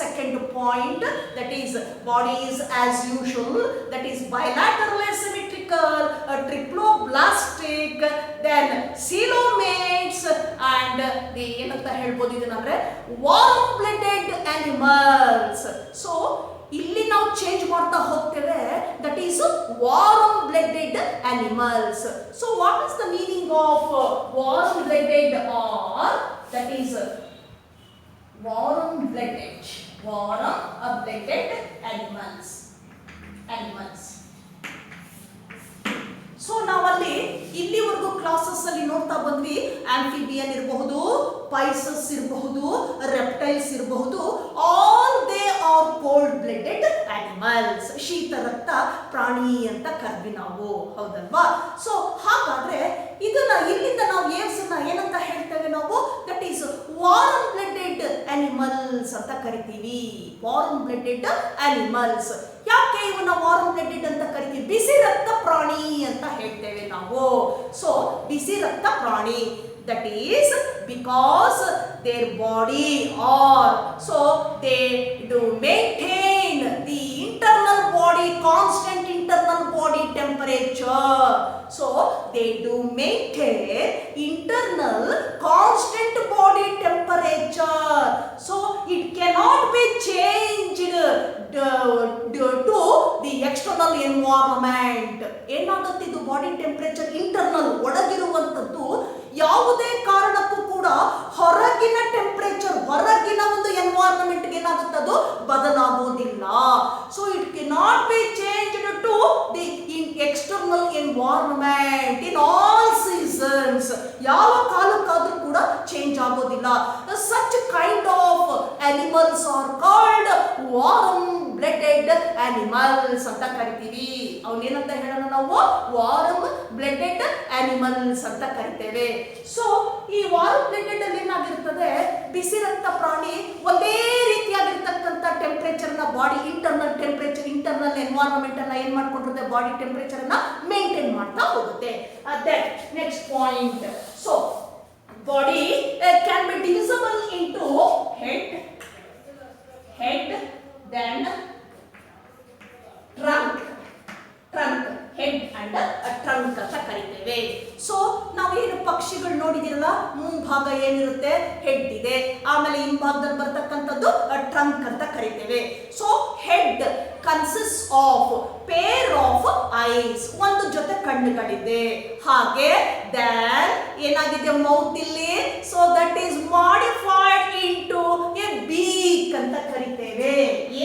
second point, that is body is as usual, that is bilateral asymmetrical, triploblastic, then coelomates and the ಏನಂತ ಹೇಳ್ಬೋದು ಇದನ್ನಂದ್ರೆ warm blooded animals. ಸೊ ಇಲ್ಲಿ ನಾವು ಚೇಂಜ್ ಮಾಡ್ತಾ ಹೋಗ್ತೇವೆ, that is warm blooded animals. So what is the meaning of warm blooded or that is warm blooded animals. So ನಾವಲ್ಲಿ ಇಲ್ಲಿವರೆಗೂ classes ಅಲ್ಲಿ ನೋಡ್ತಾ ಬಂದ್ವಿ, ಆಂಫಿಬಿಯನ್ ಇರಬಹುದು, ಪೈಸಸ್ ಇರಬಹುದು, ರೆಪ್ಟೈಲ್ಸ್ ಇರಬಹುದು, all they are cold blooded animals. ಶೀತ ರಕ್ತ ಪ್ರಾಣಿ ಅಂತ ಕರ್ವಿ ನಾವು, ಹೌದಲ್ವಾ? ಸೊ ಹಾಗಾದ್ರೆ ಇದನ್ನ ಇಲ್ಲಿಂದ ನಾವು ಏನಂತ ಹೇಳ್ತೇವೆ ನಾವು, that is warm blooded animals ಅಂತ ಕರಿತೀವಿ. Warm blooded animals. ಯಾಕೆ ಇವನ್ನ ವಾರ್ಮ್ ಬ್ಲಡೆಡ್ ಅಂತ ಕರಿತೀವಿ? ಬಿಸಿ ರಕ್ತ ಪ್ರಾಣಿ ಅಂತ ಹೇಳ್ತೇವೆ ನಾವು. ಸೊ ಬಿಸಿ ರಕ್ತ ಪ್ರಾಣಿ, that is because their body or so they do maintain the internal body, constant internal body temperature. So they do maintain internal constant body temperature. So it cannot be changed due to the external environment. ಏನಾಗುತ್ತೆ ಇದು body temperature internal ಒಳಗಿರುವಂತದ್ದು ಯಾವುದೇ ಕಾರಣಕ್ಕೂ ಕೂಡ ಹೊರಗಿನ temperature, ಹೊರಗಿನ ಒಂದು environment ಏನಾಗುತ್ತೆ ಅದು ಬದಲಾಗುವುದಿಲ್ಲ. So it cannot be changed to the external environment in all seasons. ಯಾವ ಕಾಲಕ್ಕಾದ್ರೂ ಕೂಡ ಚೇಂಜ್ ಆಗೋದಿಲ್ಲ. Such kind of animals are called warm blooded animals ಅಂತ ಕರಿತೀವಿ. ಅವನೇನಂತ ಹೇಳೋಣ ನಾವು, ವಾರ್ಮ್ ಬ್ಲಡೆಡ್ ಅನಿಮಲ್ಸ್ ಅಂತ ಕರಿತೇವೆ. ಸೊ ಈ ವಾರ್ಮ್ ಬ್ಲಡೆಡ್ ಅಲ್ಲಿ ಏನಾಗಿರ್ತದೆ, ಬಿಸಿ ರಕ್ತ ಪ್ರಾಣಿ ಒಂದೇ ರೀತಿಯಾಗಿರ್ತಕ್ಕಂಥ ಟೆಂಪರೇಚರ್ ನ body internal temperature, internal environment ಅನ್ನ ಏನ್ ಮಾಡ್ಕೊಂಡಿರುತ್ತೆ, ಬಾಡಿ ಟೆಂಪರೇಚರ್ ಅನ್ನ ಮೇಂಟೈನ್ ಮಾಡ್ತಾ ಹೋಗುತ್ತೆ. Next point, so body can be divisible into head, then trunk, head and trunk ಅಂತ ಕರಿತೇವೆ. ಸೊ ನಾವೇನು ಪಕ್ಷಿಗಳು ನೋಡಿದಿರಲ್ಲ, ಮುಂಭಾಗ ಏನಿರುತ್ತೆ ಹೆಡ್ ಇದೆ, ಆಮೇಲೆ ಹಿಂಭಾಗದಲ್ಲಿ ಬರ್ತಕ್ಕಂಥದ್ದು ಟ್ರಂಕ್ ಅಂತ ಕರಿತೇವೆ. So head consist of pair of eyes, ಒಂದು ಜೊತೆ ಕಣ್ಣುಗಳಿದೆ. ಹಾಗೆ ದೆನ್ ಏನಾಗಿದೆ ಮೌತ್ ಇಲ್ಲಿ, so that is modified into a beak ಅಂತ ಕರಿತೇವೆ.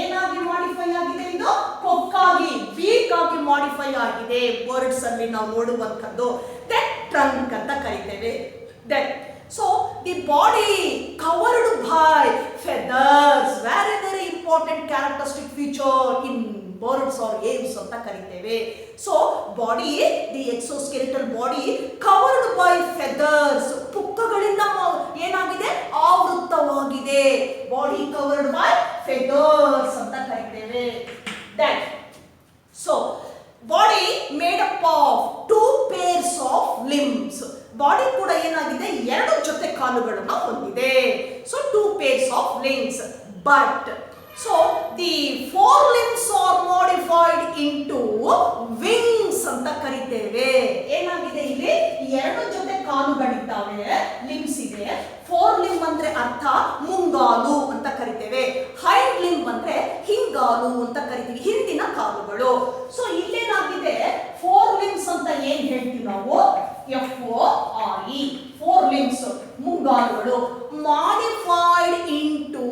ಏನಾಗಿ ಮಾಡಿಫೈ ಆಗಿದೆ ಇದು, ಕೊಕ್ಕಾಗಿ, ಬೀಕ್ ಆಗಿ ಮಾಡಿಫೈ ಆಗಿದೆ ಬರ್ಡ್ಸ್ ಅಲ್ಲಿ ನಾವು ನೋಡುವಂಥದ್ದು. ದೆನ್ ಟ್ರಂಕ್ ಅಂತ ಕರಿತೇವೆ. Then so the body covered by feathers, very important characteristic feature in birds or aves ಅಂತ ಕರಿತೇವೆ. So body, the exoskeletal body covered by feathers, ಪುಕ್ಕಗಳಿಂದ ಏನಾಗಿದೆ, ಆವೃತವಾಗಿದೆ. ಬಾಡಿ ಕವರ್ಡ್ ಬೈ ಫೆದರ್ಸ್ ಅಂತ ಕರಿತೇವೆ. That so body made up of 2 pairs of limbs. Body ಕೂಡ ಏನಾಗಿದೆ, 2 ಜೊತೆ ಕಾಲುಗಳನ್ನು ಹೊಂದಿದೆ. So 2 pairs of limbs, but so the 4 limbs are modified into wings ಅಂತ ಕರಿತೇವೆ. ಏನಾಗಿದೆ ಇಲ್ಲಿ, 2 ಜೊತೆ ಕಾಲುಗಳಿದ್ದಾವೆ, ಲಿಮ್ಸ್ ಇದೆ. ಫೋರ್ ಲಿಂಬ್ ಅಂದ್ರೆ ಅರ್ಥ ಮುಂಗಾಲು ಅಂತ ಕರಿತೇವೆ. ಹೈಂಡ್ ಲಿಂಬ್ ಅಂದ್ರೆ ಹಿಂಗಾಲು ಅಂತ ಕರಿತೀವಿ, ಹಿಂದಿನ ಕಾಲುಗಳು. ಸೊ ಇಲ್ಲೇನಾಗಿದೆ, ಫೋರ್ ಲಿಂಬ್ಸ್ ಅಂತ ಏನ್ ಹೇಳ್ತೀವಿ ನಾವು, FORE, ಫೋರ್ ಲಿಂಬ್ಸ್ ಮುಂಗಾಲುಗಳು. ಮಾಡಿಫೈಡ್ ಇಂಟು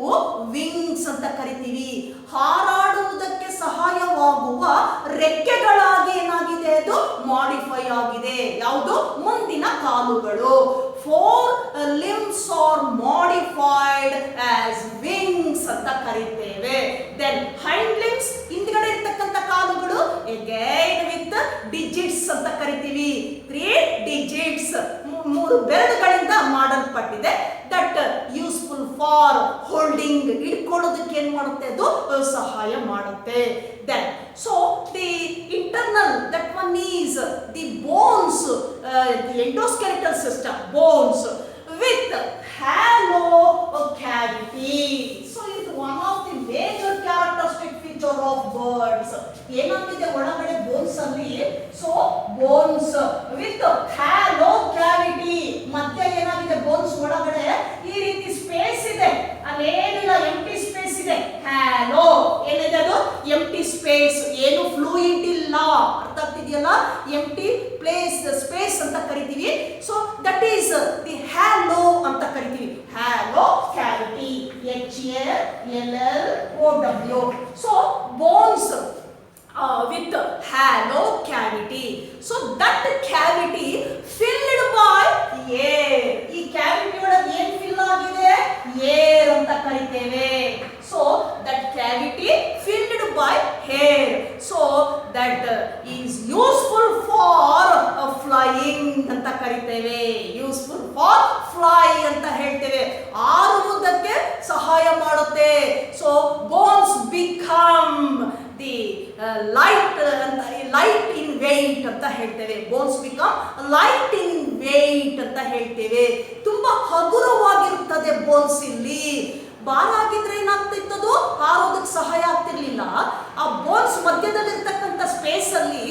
ವಿಂಗ್ಸ್ ಅಂತ ಕರಿತೀವಿ. ಹಾರಾಡುವುದಕ್ಕೆ ಸಹಾಯವಾಗುವ ರೆಕ್ಕೆಗಳಾಗಿ ಏನಾಗಿದೆ, ಅದು ಮಾಡಿಫೈ ಆಗಿದೆ. ಯಾವುದು, ಮುಂದಿನ ಕಾಲುಗಳು. Fore limbs are modified as wings ಅಂತ ಕರಿತೇವೆ. ದೆನ್ ಹೈಂಡ್ ಲಿಂಬ್ಸ್, ಹಿಂದ್ಗಡೆ ಇರ್ತಕ್ಕಂಥ ಕಾಲುಗಳು ಅಗೈನ್ ವಿತ್ ಡಿಜಿಟ್ಸ್ ಅಂತ ಕರಿತೀವಿ. 3 ಡಿಜಿಟ್ಸ್, 3 ಬೆರಳುಗಳಿಂದ ಮಾಡಲ್ಪಟ್ಟಿದೆ. ದಟ್ ಯೂಸ್ಫುಲ್ ಫಾರ್ ಹೋಲ್ಡಿಂಗ್, ಇಟ್ಕೊಳ್ಳೋದಕ್ಕೆ ಏನ್ ಮಾಡುತ್ತೆ, ಅದು ಸಹಾಯ ಮಾಡುತ್ತೆ. Then so the internal, that one is the bones, the endoskeletal system, bones with hollow cavity. So ಇದು one of the major characteristic feature of birds. ಏನಾಗಿದೆ ಒಳಗಡೆ ಬೋನ್ಸ್ ಅಲ್ಲಿ, so bones with hollow cavity. ಮತ್ತೆ ಏನಾಗಿದೆ, bones ಒಳಗಡೆ ಈ ರೀತಿ space ಇದೆ, ಅಲ್ಲೇನಿಲ್ಲ, ಎಂಟಿ ಸ್ಪೇಸ್ ಇದೆ. ಹ್ಯಾಲೋ ಏನಿದೆ, ಅದು ಎಂಟಿ ಸ್ಪೇಸ್, ಏನು ಫ್ಲೂಯಿಡ್ ಇಲ್ಲ. ಅರ್ಥ ಆಗ್ತಿದೆಯಲ್ಲ, ಎಂಟಿ ಪ್ಲೇಸ್, ಸ್ಪೇಸ್ ಅಂತ ಕರಿತೀವಿ. So that is the hello ಅಂತ ಕರಿತೀವಿ. Hello cavity, HALLOW. So bones with hollow cavity. So that cavity filled by air. ಈ ಕ್ಯಾವಿಟಿ ಒಳಗೆ ಏನು ಫಿಲ್ ಆಗಿದೆ, ಏರ್ ಅಂತ ಕರಿತೇವೆ. So that cavity filled by air. So that is useful for flying ಅಂತ ಕರಿತೇವೆ. ಯೂಸ್ಫುಲ್ ಫಾರ್ ಫ್ಲೈ ಅಂತ ಹೇಳ್ತೇವೆ, ಹಾರುವುದಕ್ಕೆ ಸಹಾಯ ಮಾಡುತ್ತೆ. So bones become the light in weight ಅಂತ ಹೇಳ್ತೇವೆ. Bones become light in weight ಅಂತ ಹೇಳ್ತೇವೆ. ತುಂಬಾ ಹಗುರವಾಗಿರುತ್ತದೆ ಬೋನ್ಸ್. ಇಲ್ಲಿ ಭಾರ ಆಗಿದ್ರೆ ಏನಾಗ್ತಿತ್ತದು, ಹಾರೋದಕ್ಕೆ ಸಹಾಯ ಆಗ್ತಿರ್ಲಿಲ್ಲ. ಆ ಬೋನ್ಸ್ ಮಧ್ಯದಲ್ಲಿರ್ತಕ್ಕಂಥ ಸ್ಪೇಸ್ ಅಲ್ಲಿ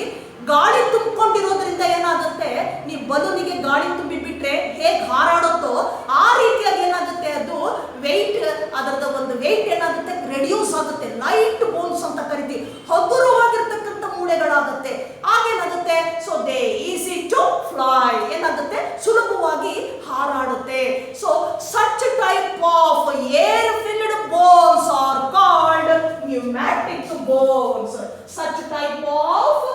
ಗಾಳಿ ತುಂಬಿಕೊಂಡಿರೋದ್ರಿಂದ ಏನಾಗುತ್ತೆ, ನೀವು ಬಲೂನಿಗೆ ಗಾಳಿ ತುಂಬಿಬಿಟ್ರೆ ಹೇಗೆ ಹಾರಾಡುತ್ತೋ ಆ ರೀತಿಯಾಗಿ ಏನಾಗುತ್ತೆ, ಅದು ವೆಯ್ಟ್, ಅದರದ ಒಂದು ವೆಯ್ಟ್ ಏನಾಗುತ್ತೆ, ರೆಡ್ಯೂಸ್ ಆಗುತ್ತೆ. ಲೈಟ್ ಬೋನ್ಸ್ ಅಂತ ಕರಿತೀವಿ, ಹಗುರವಾಗಿರ್ತಕ್ಕಂಥ ಮೂಳೆಗಳಾಗುತ್ತೆ. ಆಗೇನಾಗುತ್ತೆ, so they easy to fly, ಏನಾಗುತ್ತೆ, ಸುಲಭವಾಗಿ ಹಾರಾಡುತ್ತೆ. So such type of air filled bones are called pneumatic bones. Such type of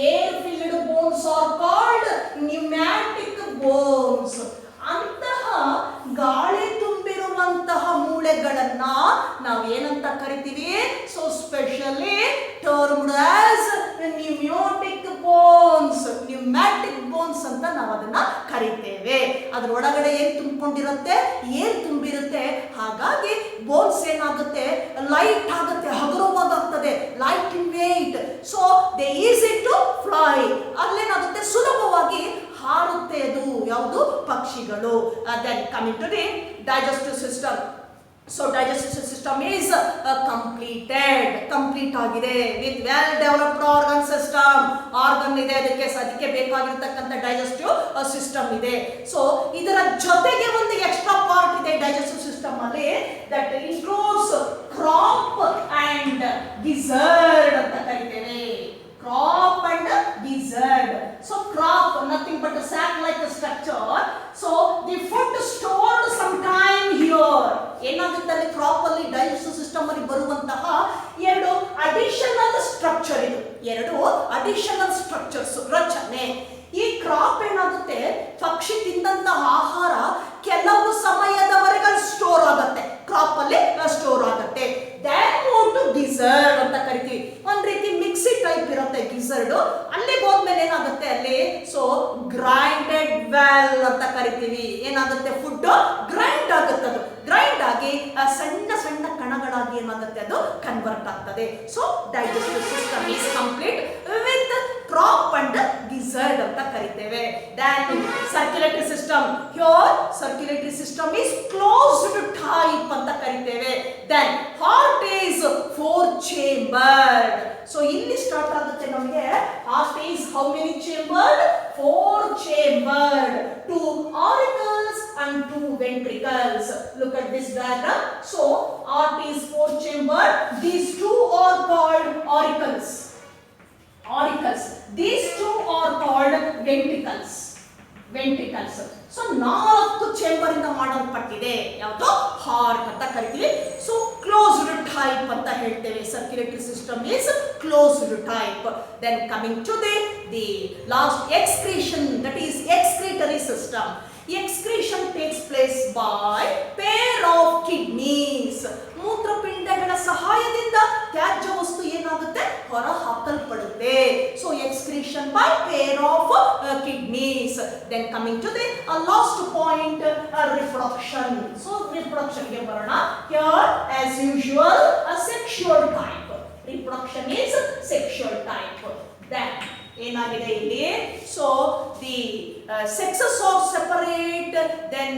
air filled bones are called pneumatic bones. ಅಂತಹ ಗಾಳಿ ತುಂಬಿರುವಂತಹ ಮೂಳೆಗಳನ್ನ ನಾವು ಏನಂತ ಕರಿತೀವಿ, so specially termed as pneumatic bones. Pneumatic bones ಅಂತ ನಾವು ಅದನ್ನ ಕರಿತೇವೆ. ಅದ್ರ ಒಳಗಡೆ ಏನ್ ತುಂಬಿಕೊಂಡಿರುತ್ತೆ, ಏನ್ ತುಂಬಿರುತ್ತೆ. ಹಾಗಾಗಿ ಬೋನ್ಸ್ ಏನಾಗುತ್ತೆ, ಲೈಟ್ ಆಗುತ್ತೆ, ಹಗುರವಾಗುತ್ತದೆ, light in weight. So they easy to fly, ಅಲ್ಲೇನಾಗುತ್ತೆ, ಸುಲಭವಾಗಿ ಹಾರುತ್ತೆ. ಅದು ಯಾವುದು, ಪಕ್ಷಿಗಳು. Then coming to the digestive system. So digestive system is complete ಆಗಿದೆ with well developed organ system. Organ ಇದೆ, ಅದಕ್ಕೆ ಬೇಕಾಗಿರ್ತಕ್ಕಂಥ ಡೈಜೆಸ್ಟಿವ್ ಸಿಸ್ಟಮ್ ಇದೆ. ಸೊ ಇದರ ಜೊತೆಗೆ ಒಂದು ಎಕ್ಸ್ಟ್ರಾ ಪಾರ್ಟ್ ಇದೆ ಡೈಜೆಸ್ಟಿವ್ ಸಿಸ್ಟಮ್ ಅಲ್ಲಿ, that includes crop and gizzard ಅಂತ ಕರಿತೇವೆ. Crop and gizzard. So crop, nothing but a sac-like structure. So the food stored sometime here. ಏನಾಗುತ್ತೆ ಅಲ್ಲಿ ಕ್ರಾಪ್ ಅಲ್ಲಿ, ಡೈಜೆಸ್ಟಿವ್ ಸಿಸ್ಟಮ್ ಅಲ್ಲಿ ಬರುವಂತಹ ಎರಡು ಅಡಿಷನಲ್ ಸ್ಟ್ರಕ್ಚರ್, ಇದು ಎರಡು ಅಡಿಷನಲ್ ಸ್ಟ್ರಕ್ಚರ್ಸ್, ರಚನೆ. ಈ ಕ್ರಾಪ್ ಏನಾಗುತ್ತೆ, ಪಕ್ಷಿ ತಿಂದಂತಹ ಆಹಾರ ಕೆಲವು ಸಮಯದವರೆಗೆ ಸ್ಟೋರ್ ಆಗುತ್ತೆ, ಕ್ರಾಪ್ ಅಲ್ಲಿ ಸ್ಟೋರ್ ಆಗುತ್ತೆ. ದ್ಯಾಟ್ ಮೂವ್ ಟು ಗಿಜರ್ಡ್ ಅಂತ ಕರಿತೀವಿ. ಒಂದ್ ರೀತಿ ಮಿಕ್ಸಿ ಟೈಪ್ ಇರುತ್ತೆ ಗಿಜರ್ಡ್. ಅಲ್ಲಿಗೆ ಹೋದ್ಮೇಲೆ ಏನಾಗುತ್ತೆ ಅಲ್ಲಿ, ಸೊ ಗ್ರೈಂಡೆಡ್ ವೆಲ್ ಅಂತ ಕರಿತೀವಿ. ಏನಾಗುತ್ತೆ, ಫುಡ್ ಗ್ರೈಂಡ್ ಆಗುತ್ತೆ, ಅದು ಗ್ರೈಂಡ್ ಆಗಿ ಸಣ್ಣ ಸಣ್ಣ ಕಣಗಳಾಗಿ ಏನಾಗುತ್ತೆ, ಅದು ಕನ್ವರ್ಟ್ ಆಗ್ತದೆ. So digestive system is complete with crop and gizzard ಅಂತ ಕರಿತೇವೆ. Then circulatory system. Here circulatory system is closed type ಅಂತ ಕರಿತೇವೆ. Then heart is 4 chambered. So ಇಲ್ಲಿ ಸ್ಟಾರ್ಟ್ ಆಗುತ್ತೆ ನಮಗೆ heart is how many chambered? 4 chambered. 2 auricles and 2 ventricles. Look at this diagram. So heart is 4 chambered. These two are called auricles. These two are called ventricles. So 4 chamber ಇಂದ ಮಾಡಲ್ಪಟ್ಟಿದೆ. ಯಾವುದು? Heart ಅಂತ ಕರಿತೀವಿ. So closed type ಅಂತ ಹೇಳ್ತೇವೆ. Circulatory system is closed type. Then coming to the last excretion, that is excretory system. Excretion takes place by pair of kidneys. ಮೂತ್ರಪಿಂಡಗಳ ಸಹಾಯದಿಂದ ತ್ಯಾಜ್ಯ ವಸ್ತು ಏನಾಗುತ್ತೆ? ಹೊರ ಹಾಕಲ್ಪಡುತ್ತೆ. So excretion by pair of kidneys. Then coming to the last point, reproduction. So reproduction ಗೆ ಬರೋಣ. Here as usual a sexual type. Reproduction is sexual type. Then ಏನಾಗಿದೆ ಇಲ್ಲಿ? So the sexes are separate, then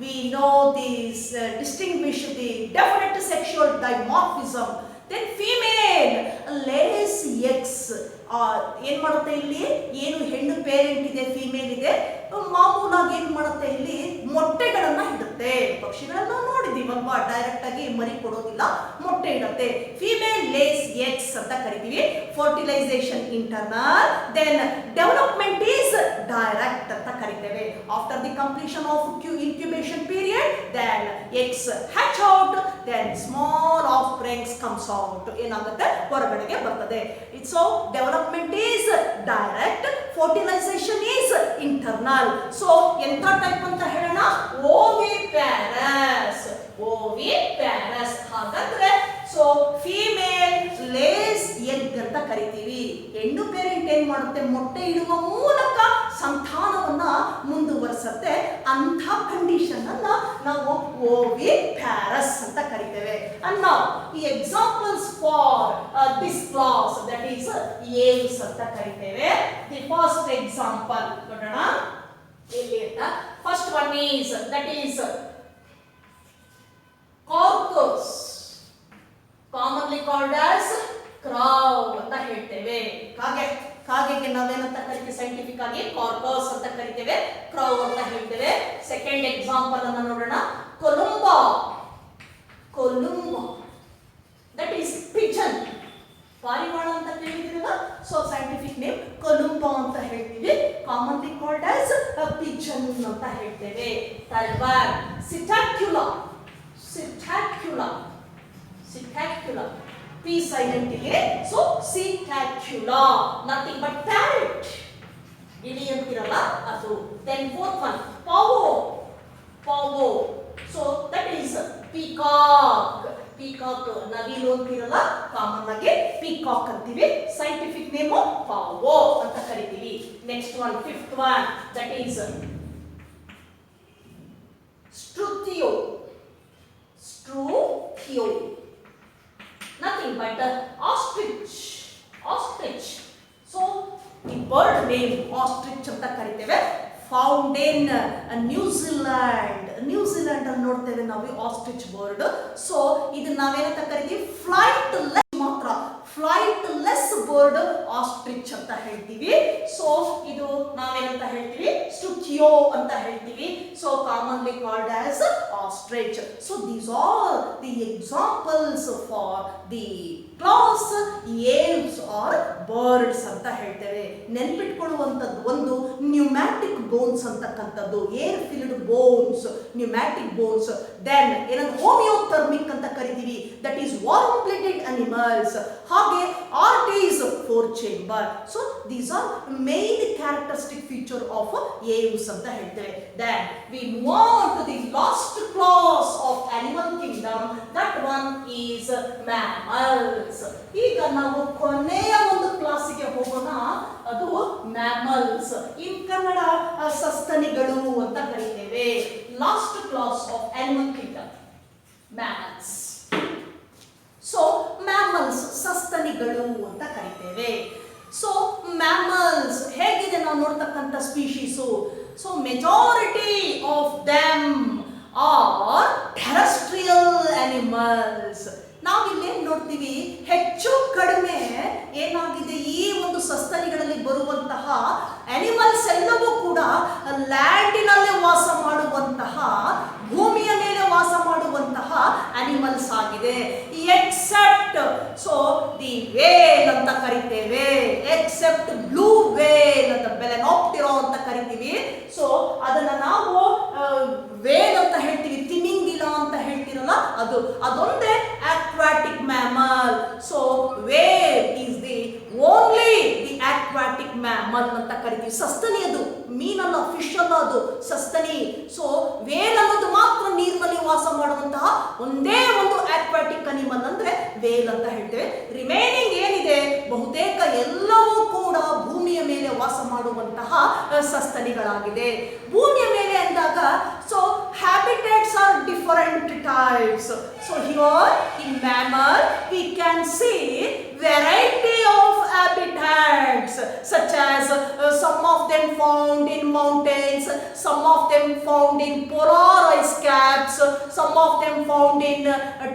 we know these distinguish the definite sexual dimorphism. Then female lays eggs. ಏನ್ ಮಾಡುತ್ತೆ ಇಲ್ಲಿ? ಏನು ಹೆಣ್ಣು parent ಇದೆ, ಫೀಮೇಲ್ ಇದೆ, ಮಾಮೂಲಾಗಿ ಏನ್ ಮಾಡುತ್ತೆ ಇಲ್ಲಿ? ಮೊಟ್ಟೆಗಳನ್ನ ಇಡುತ್ತೆ. ಪಕ್ಷಿಗಳನ್ನ ನೋಡಿದೀವಲ್ವಾ, ಡೈರೆಕ್ಟ್ ಆಗಿ ಮರಿ ಕೊಡೋದಿಲ್ಲ, ಮೊಟ್ಟೆ ಇಡುತ್ತೆ. ಫೀಮೇಲ್ ಲೇಸ್ ಎಗ್ಸ್ ಅಂತ ಕರಿತೀವಿ. Fertilisation internal, then development is direct ಅಂತ ಕರಿತೇವೆ. After the completion of incubation period, then eggs hatch out, then small offsprings comes out. ಏನಾಗುತ್ತೆ? ಹೊರಗಡೆಗೆ ಬರ್ತದೆ. So development is direct, fertilization is internal. So ಎಂತ type ಅಂತ ಹೇಳೋಣ? oviparous. ಹಾಗಾದ್ರೆ so female lace egg ಅಂತ ಕರಿತೀವಿ. ಹೆಣ್ಣು ಪೇರೆಂಟ್ ಏನ್ ಮಾಡುತ್ತೆ? ಮೊಟ್ಟೆ ಇಡುವ ಮೂಲಕ ಸಂತಾನವನ್ನ ಮುಂದುವರಿಸುತ್ತೆ. ಅಂಥ ಕಂಡೀಷನ್ ಅನ್ನ ನಾವು oviparous ಅಂತ ಕರಿತೇವೆ. And now the examples for this class, that is aves ಅಂತ ಕರಿತೇವೆ. The first example ನೋಡೋಣ ಎಲ್ಲಿ ಅಂತ. First one is, that is corpus, commonly called as crow ಅಂತ ಹೇಳ್ತೇವೆ. ಕಾಗೆಗೆ ನಾವೇನಂತ ಕರಿತೀವಿ? ಸೈಂಟಿಫಿಕ್ ಆಗಿ ಕಾರ್ಪಸ್ ಅಂತ ಕರಿತೇವೆ, ಕ್ರೌ ಅಂತ ಹೇಳ್ತೇವೆ. ಸೆಕೆಂಡ್ ಎಕ್ಸಾಂಪಲ್ ಅನ್ನ ನೋಡೋಣ. Columba, that is pigeon. ಪಾರಿವಾಳ ಅಂತ ಕೇಳಿದಿರಲ್ಲ, ಸೊ ಸೈಂಟಿಫಿಕ್ ನೇಮ್ ಕೊಲುಂಬಾ ಅಂತ ಹೇಳ್ತೀವಿ. ಕಾಮನ್ಲಿ ಕಾಲ್ಡ್ ಆಸ್ ಪಿಜನ್ ಅಂತ ಹೇಳ್ತೇವೆ. Third one Psittacula. P silent ಇದೆ. So Psittacula, nothing but parrot, ಇಲಿ ಅಂತಿರಲ್ಲ ಅದು. Then fourth one Pavo. So that is peacock. ನವಿಲು ಅಂತಿರಲ್ಲ, ಕಾಮನ್ ಆಗಿ ಪೀಕಾಕ್ ಅಂತೀವಿ. ಸೈಂಟಿಫಿಕ್ ನೇಮ್ ಪಾವೋ ಅಂತ ಕರಿತೀವಿ. Next one, fifth one, that is Struthio. Nothing but ostrich. So the bird name ostrich ಅಂತ ಕರಿತೇವೆ. ಫೌಂಡ್ ಇನ್ ನ್ಯೂಜಿಲ್ಯಾಂಡ್ ಅಲ್ಲಿ ನೋಡ್ತೇವೆ ನಾವು ಆಸ್ಟ್ರಿಚ್ ಬರ್ಡ್. ಸೊ ಇದು ನಾವೇನಂತ ಕರಿತೀವಿ? ಫ್ಲೈಟ್ಲೆಸ್ ಬರ್ಡ್ ಆಸ್ಟ್ರಿಚ್ ಅಂತ ಹೇಳ್ತೀವಿ. ಸೊ ಇದು ನಾವೇನಂತ ಹೇಳ್ತೀವಿ? ಸ್ಟುಕಿಯೋ ಅಂತ ಹೇಳ್ತೀವಿ. So commonly called as ostrich. So these are the examples for the class Aves or birds ಅಂತ ಹೇಳ್ತೇವೆ. ನೆನ್ಪಿಟ್ಕೊಳ್ಳುವಂಥದ್ದು ಒಂದು ನ್ಯೂಮ್ಯಾಟಿಕ್ ಬೋನ್ಸ್ ಅಂತಕ್ಕಂಥದ್ದು, air filled bones, pneumatic bones. Then ಏನಂದ್ರೆ ಹೋಮಿಯೋಥರ್ಮಿಕ್ ಅಂತ ಕರಿತೀವಿ, that is warm blooded animals. ಹಾಗೆ heart is 4 chamber. So these are main characteristic feature of Aves ಅಂತ ಹೇಳ್ತೇವೆ. Then we move on to the last class of animal kingdom, that one is mammals. ಈಗ ನಾವು ಕೊನೆಯ ಒಂದು ಕ್ಲಾಸಿಗೆ ಹೋಗೋಣ, ಅದು ಮ್ಯಾಮಲ್ಸ್. ಇನ್ ಕನ್ನಡ ಸಸ್ತನಿಗಳು ಅಂತ ಕರೀತೇವೆ. Last class of animal kingdom, mammals. So mammals ಸಸ್ತನಿಗಳು ಅಂತ ಕರೀತೇವೆ. ಸೊ ಮ್ಯಾಮಲ್ಸ್ ಹೇಗಿದೆ ನಾವು ನೋಡ್ತಕ್ಕಂಥ species? So majority of them are terrestrial animals. ನಾವಿಲ್ಲೇನು ನೋಡ್ತೀವಿ, ಹೆಚ್ಚು ಕಡಿಮೆ ಏನಾಗಿದೆ ಈ ಒಂದು ಸಸ್ತನಿಗಳಲ್ಲಿ ಬರುವಂತಹ ಅನಿಮಲ್ಸ್ ಎಲ್ಲವೂ ಕೂಡ ಲ್ಯಾಂಡಿನಲ್ಲಿ ವಾಸ ಮಾಡುವಂತಹ, ಭೂಮಿಯ ಮೇಲೆ ವಾಸ ಮಾಡುವಂತಹ ಅನಿಮಲ್ಸ್ ಆಗಿದೆ. ಎಕ್ಸೆಪ್ಟ್ ಸೊ ದಿ ವೇಲ್ ಅಂತ ಕರಿತೇವೆ, ಎಕ್ಸೆಪ್ಟ್ ಬ್ಲೂ ವೇಲ್ ಅಂತ, ಬೆಲೆನಾಪ್ಟಿರೋ ಅಂತ ಕರಿತೀವಿ. ಸೊ ಅದನ್ನ ನಾವು ವೇಲ್ ಅಂತ ಹೇಳ್ತೀವಿ, ತಿಮಿಂಗಿಲ ಅಂತ ಹೇಳ್ತಿರಲ್ಲ, ಅದೊಂದೇ aquatic mammal. So whale is the only the aquatic mammal ಅಂತ ಕರಿತೀವಿ. ಸಸ್ತನಿ, ಅದು ಮೀನಲ್ಲ, ಫಿಶ್ ಅಲ್ಲ, ಅದು ಸಸ್ತನಿ. ಸೊ ವೇಲ್ ಅನ್ನೋದು ಮಾತ್ರ ನೀರಿನಲ್ಲಿ ವಾಸ ಮಾಡುವಂತಹ ಒಂದೇ ಒಂದು aquatic ಅನಿಮಲ್ ಅಂದ್ರೆ ವೇಲ್ ಅಂತ ಹೇಳ್ತೇವೆ. ರಿಮೈನಿಂಗ್ ಏನಿದೆ ಬಹುತೇಕ ಎಲ್ಲವೂ ಕೂಡ ಭೂಮಿಯ ಮೇಲೆ ವಾಸ ಮಾಡುವಂತಹ ಸಸ್ತನಿಗಳಾಗಿದೆ. ಭೂಮಿಯ ಮೇಲೆ ಅಂದಾಗ so habitats are different types. So here in mammal we can see variety of habitats, such as some of them found in mountains, some of them found in polar ice caps, some of them found in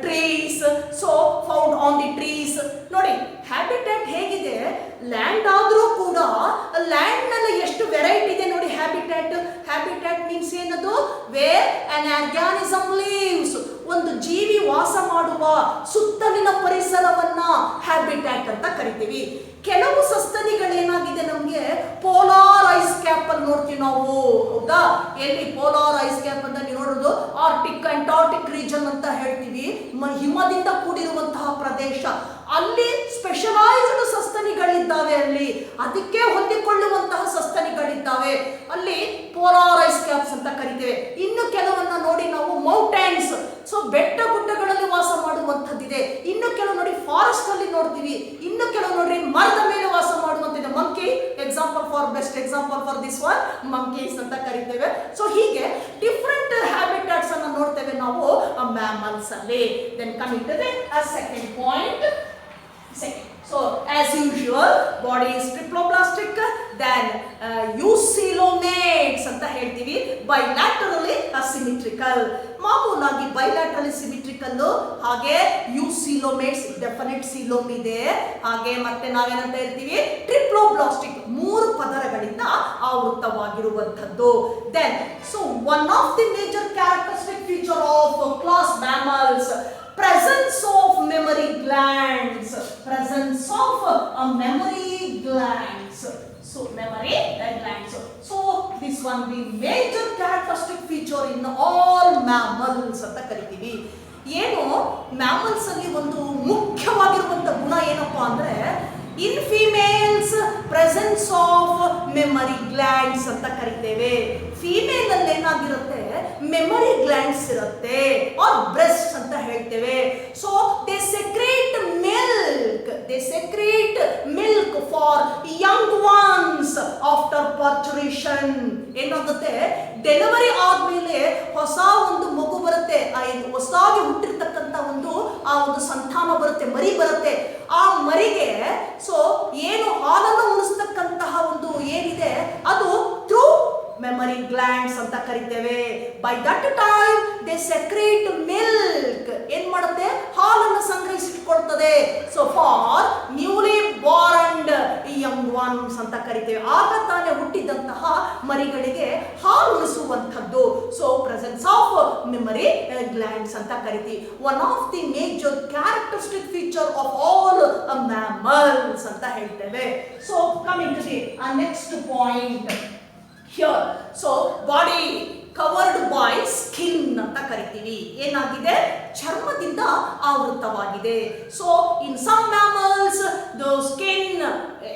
trees, so found on the trees. ನೋಡಿ habitat ಹೇಗಿದೆ, land ಆದರೂ ಕೂಡ land ನಲ್ಲಿ ಎಷ್ಟು variety ಇದೆ ನೋಡಿ. Habitat means ಏನದು, wear an organism lives, ಒಂದು ಜೀವಿ ವಾಸ ಮಾಡುವ ಸುತ್ತಲಿನ ಪರಿಸರವನ್ನ ಹ್ಯಾಬಿಟ್ಯಾಟ್ ಅಂತ ಕರಿತೀವಿ. ಕೆಲವು ಸಸ್ತನಿಗಳೇನಾಗಿದೆ, ನಮಗೆ ಪೋಲಾರ್ ಐಸ್ ಕ್ಯಾಪ್ ಅಲ್ಲಿ ನೋಡ್ತೀವಿ ನಾವು, ಹೌದಾ? ಎಲ್ಲಿ ಪೋಲಾರ್ ಐಸ್ ಕ್ಯಾಪ್ ಅಂತ ನೀವು ನೋಡೋದು ಆರ್ಟಿಕ್ ಅಂಟಾರ್ಟಿಕ್ ರೀಜನ್ ಅಂತ ಹೇಳ್ತೀವಿ, ಹಿಮದಿಂದ ಕೂಡಿರುವಂತಹ ಪ್ರದೇಶ. ಅಲ್ಲಿ ಸ್ಪೆಷಲೈಸ್ಡ್ ಸಸ್ತನಿಗಳಿದ್ದಾವೆ, ಅಲ್ಲಿ ಅದಕ್ಕೆ ಹೊಂದಿಕೊಳ್ಳುವಂತಹ ಸಸ್ತನಿಗಳಿದ್ದಾವೆ, ಅಲ್ಲಿ ಪೋಲಾರ್ ಐಸ್ ಕ್ಯಾಪ್ಸ್ ಅಂತ ಕರಿತೇವೆ. ಇನ್ನು ಕೆಲವನ್ನ ನೋಡಿ ನಾವು ಮೌಂಟೇನ್ಸ್, ಸೊ ಬೆಟ್ಟ ಗುಡ್ಡಗಳಲ್ಲಿ ವಾಸ ಮಾಡುವಂಥದ್ದಿದೆ. ಇನ್ನು ಕೆಲವು ನೋಡಿ ಫಾರೆಸ್ಟ್ ಅಲ್ಲಿ ನೋಡ್ತೀವಿ, ಇನ್ನು ಕೆಲವು ನೋಡ್ರಿ ಮರದ ಮೇಲೆ ವಾಸ ಮಾಡುವಂತಿದೆ. Monkey example for best example for this one, monkeys ಅಂತ ಕರಿತೇವೆ. ಸೊ ಹೀಗೆ ಡಿಫರೆಂಟ್ ಹ್ಯಾಬಿಟ್ಯಾಟ್ಸ್ ಅನ್ನು ನೋಡ್ತೇವೆ ನಾವು ಮ್ಯಾಮಲ್ಸ್ ಅಲ್ಲಿ. Then coming to the second point. So as usual body is triploblastic, then eucoelomates ಅಂತ ಹೇಳ್ತೀವಿ, bilaterally asymmetrical. ಮಾಮೂಲಾಗಿ bilaterally symmetrical, ಹಾಗೆ eucoelomates ಡೆಫಿನೆಟ್ ಸೀಲೋಮ್ ಇದೆ, ಹಾಗೆ ಮತ್ತೆ ನಾವೇನಂತ ಹೇಳ್ತೀವಿ ಟ್ರಿಪ್ಲೋಬ್ಲಾಸ್ಟಿಕ್, 3 ಪದರಗಳಿಂದ ಆವೃತವಾಗಿರುವಂಥದ್ದು. Then so one of the major characteristic feature of class mammals, presence of memory glands, presence of memory glands. So memory glands, so this one the major characteristic feature in all mammals ಅಂತ ಕರಿತೀವಿ. ಏನು mammals ಅಲ್ಲಿ ಒಂದು ಮುಖ್ಯವಾಗಿರುವಂತ ಗುಣ ಏನಪ್ಪಾ ಅಂದ್ರೆ, in females presence of mammary glands ಅಂತ ಕರಿತೇವೆ. ಫಿಮೇಲ್ ಅಲ್ಲಿ ಏನಾಗಿರುತ್ತೆ, ಮೆಮರಿ ಗ್ಲ್ಯಾಂಡ್ಸ್ ಇರುತ್ತೆ, ಆರ್ ಬ್ರೆಸ್ಟ್ ಅಂತ ಹೇಳ್ತೇವೆ. So they secrete milk for young ones after parturition. ಏನಾಗುತ್ತೆ, ಡೆಲಿವರಿ ಆದ್ಮೇಲೆ ಹೊಸ ಒಂದು ಮಗು ಬರುತ್ತೆ, ಹೊಸದಾಗಿ ಹುಟ್ಟಿರ್ತಕ್ಕಂಥ ಆ ಒಂದು ಸಂತಾನ ಬರುತ್ತೆ, ಮರಿ ಬರುತ್ತೆ. ಆ ಮರಿಗೆ ಸೊ ಏನು ಹಾಲನ್ನು ಉಣಿಸ್ತಕ್ಕಂತಹ ಒಂದು ಏನಿದೆ ಅದು ಥ್ರೂ ಮೆಮರಿ ಗ್ಲ್ಯಾಂಡ್ಸ್ ಅಂತ ಕರಿತೇವೆ. By that time they secrete milk, ಏನ್ ಮಾಡುತ್ತೆ, ಹಾಲನ್ನು ಸಂಗ್ರಹಿಸಿಟ್ಕೊಳ್ತದೆ. So for newly born young ones ಅಂತ ಕರಿತೇವೆ. ಆಗ ತಾನೇ ಹುಟ್ಟಿದಂತಹ ಮರಿಗಳಿಗೆ ಹಾಲು ಉಣಿಸುವಂಥದ್ದು. So presence of mammary glands ಅಂತ ಕರಿತೀವಿ. One of the major characteristic feature of all mammals ಅಂತ ಹೇಳ್ತೇವೆ. So coming to the next point here. So body covered by skin ಅಂತ ಕರಿತೀವಿ. ಏನಾಗಿದೆ, ಚರ್ಮದಿಂದ ಆವೃತವಾಗಿದೆ. So in some mammals the skin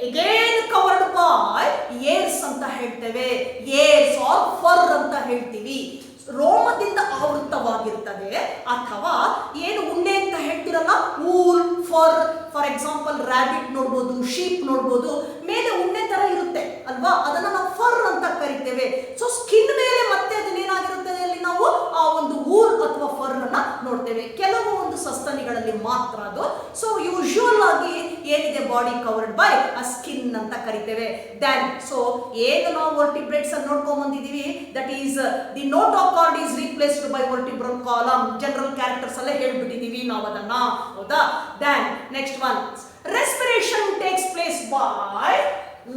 again covered by hairs ಅಂತ ಹೇಳ್ತೇವೆ, hairs or fur ಅಂತ ಹೇಳ್ತೀವಿ. ರೋಮದಿಂದ ಆವೃತವಾಗಿರ್ತದೆ, ಅಥವಾ ಏನು ಉಣ್ಣೆ ಅಂತ ಹೇಳ್ತಿರಲ್ಲ, wool, fur. For example rabbit ನೋಡ್ಬೋದು, ಶೀಪ್ ನೋಡ್ಬೋದು, ಮೇಲೆ ಉಣ್ಣೆ ತರ ಇರುತ್ತೆ ಅಲ್ವಾ, ಅದನ್ನ ನಾವು ಫರ್ ಅಂತ ಕರಿತೇವೆ. ಸೊ ಸ್ಕಿನ್ ಮೇಲೆ ಮತ್ತೆ ಅದನ್ನೇನಾಗಿರುತ್ತದೆ, ಅಲ್ಲಿ ನಾವು ಆ ಒಂದು ವೂಲ್ ಅಥವಾ ಫರ್ ಅನ್ನ ನೋಡ್ತೇವೆ. ಕೆಲವು ಒಂದು ಸಸ್ತನಿಗಳಲ್ಲಿ ಮಾತ್ರ ಅದು. ಸೊ ಯೂಶುವಲ್ ಆಗಿ ಏನಿದೆ body covered by a skin ಅಂತ ಕರಿತೇವೆ. ದೆನ್ ಸೊ ಏನು ನಾವು ವರ್ಟಿಬ್ರೇಟ್ಸ್ ಅನ್ನು ನೋಡ್ಕೊಂಡ್ ಬಂದಿದೀವಿ, that is the notochord is replaced by vertebral column. General characters ಅಲ್ಲೇ ಹೇಳ್ಬಿಟ್ಟಿದೀವಿ ನಾವು ಅದನ್ನ, ಹೌದಾ? Then next one, respiration takes place by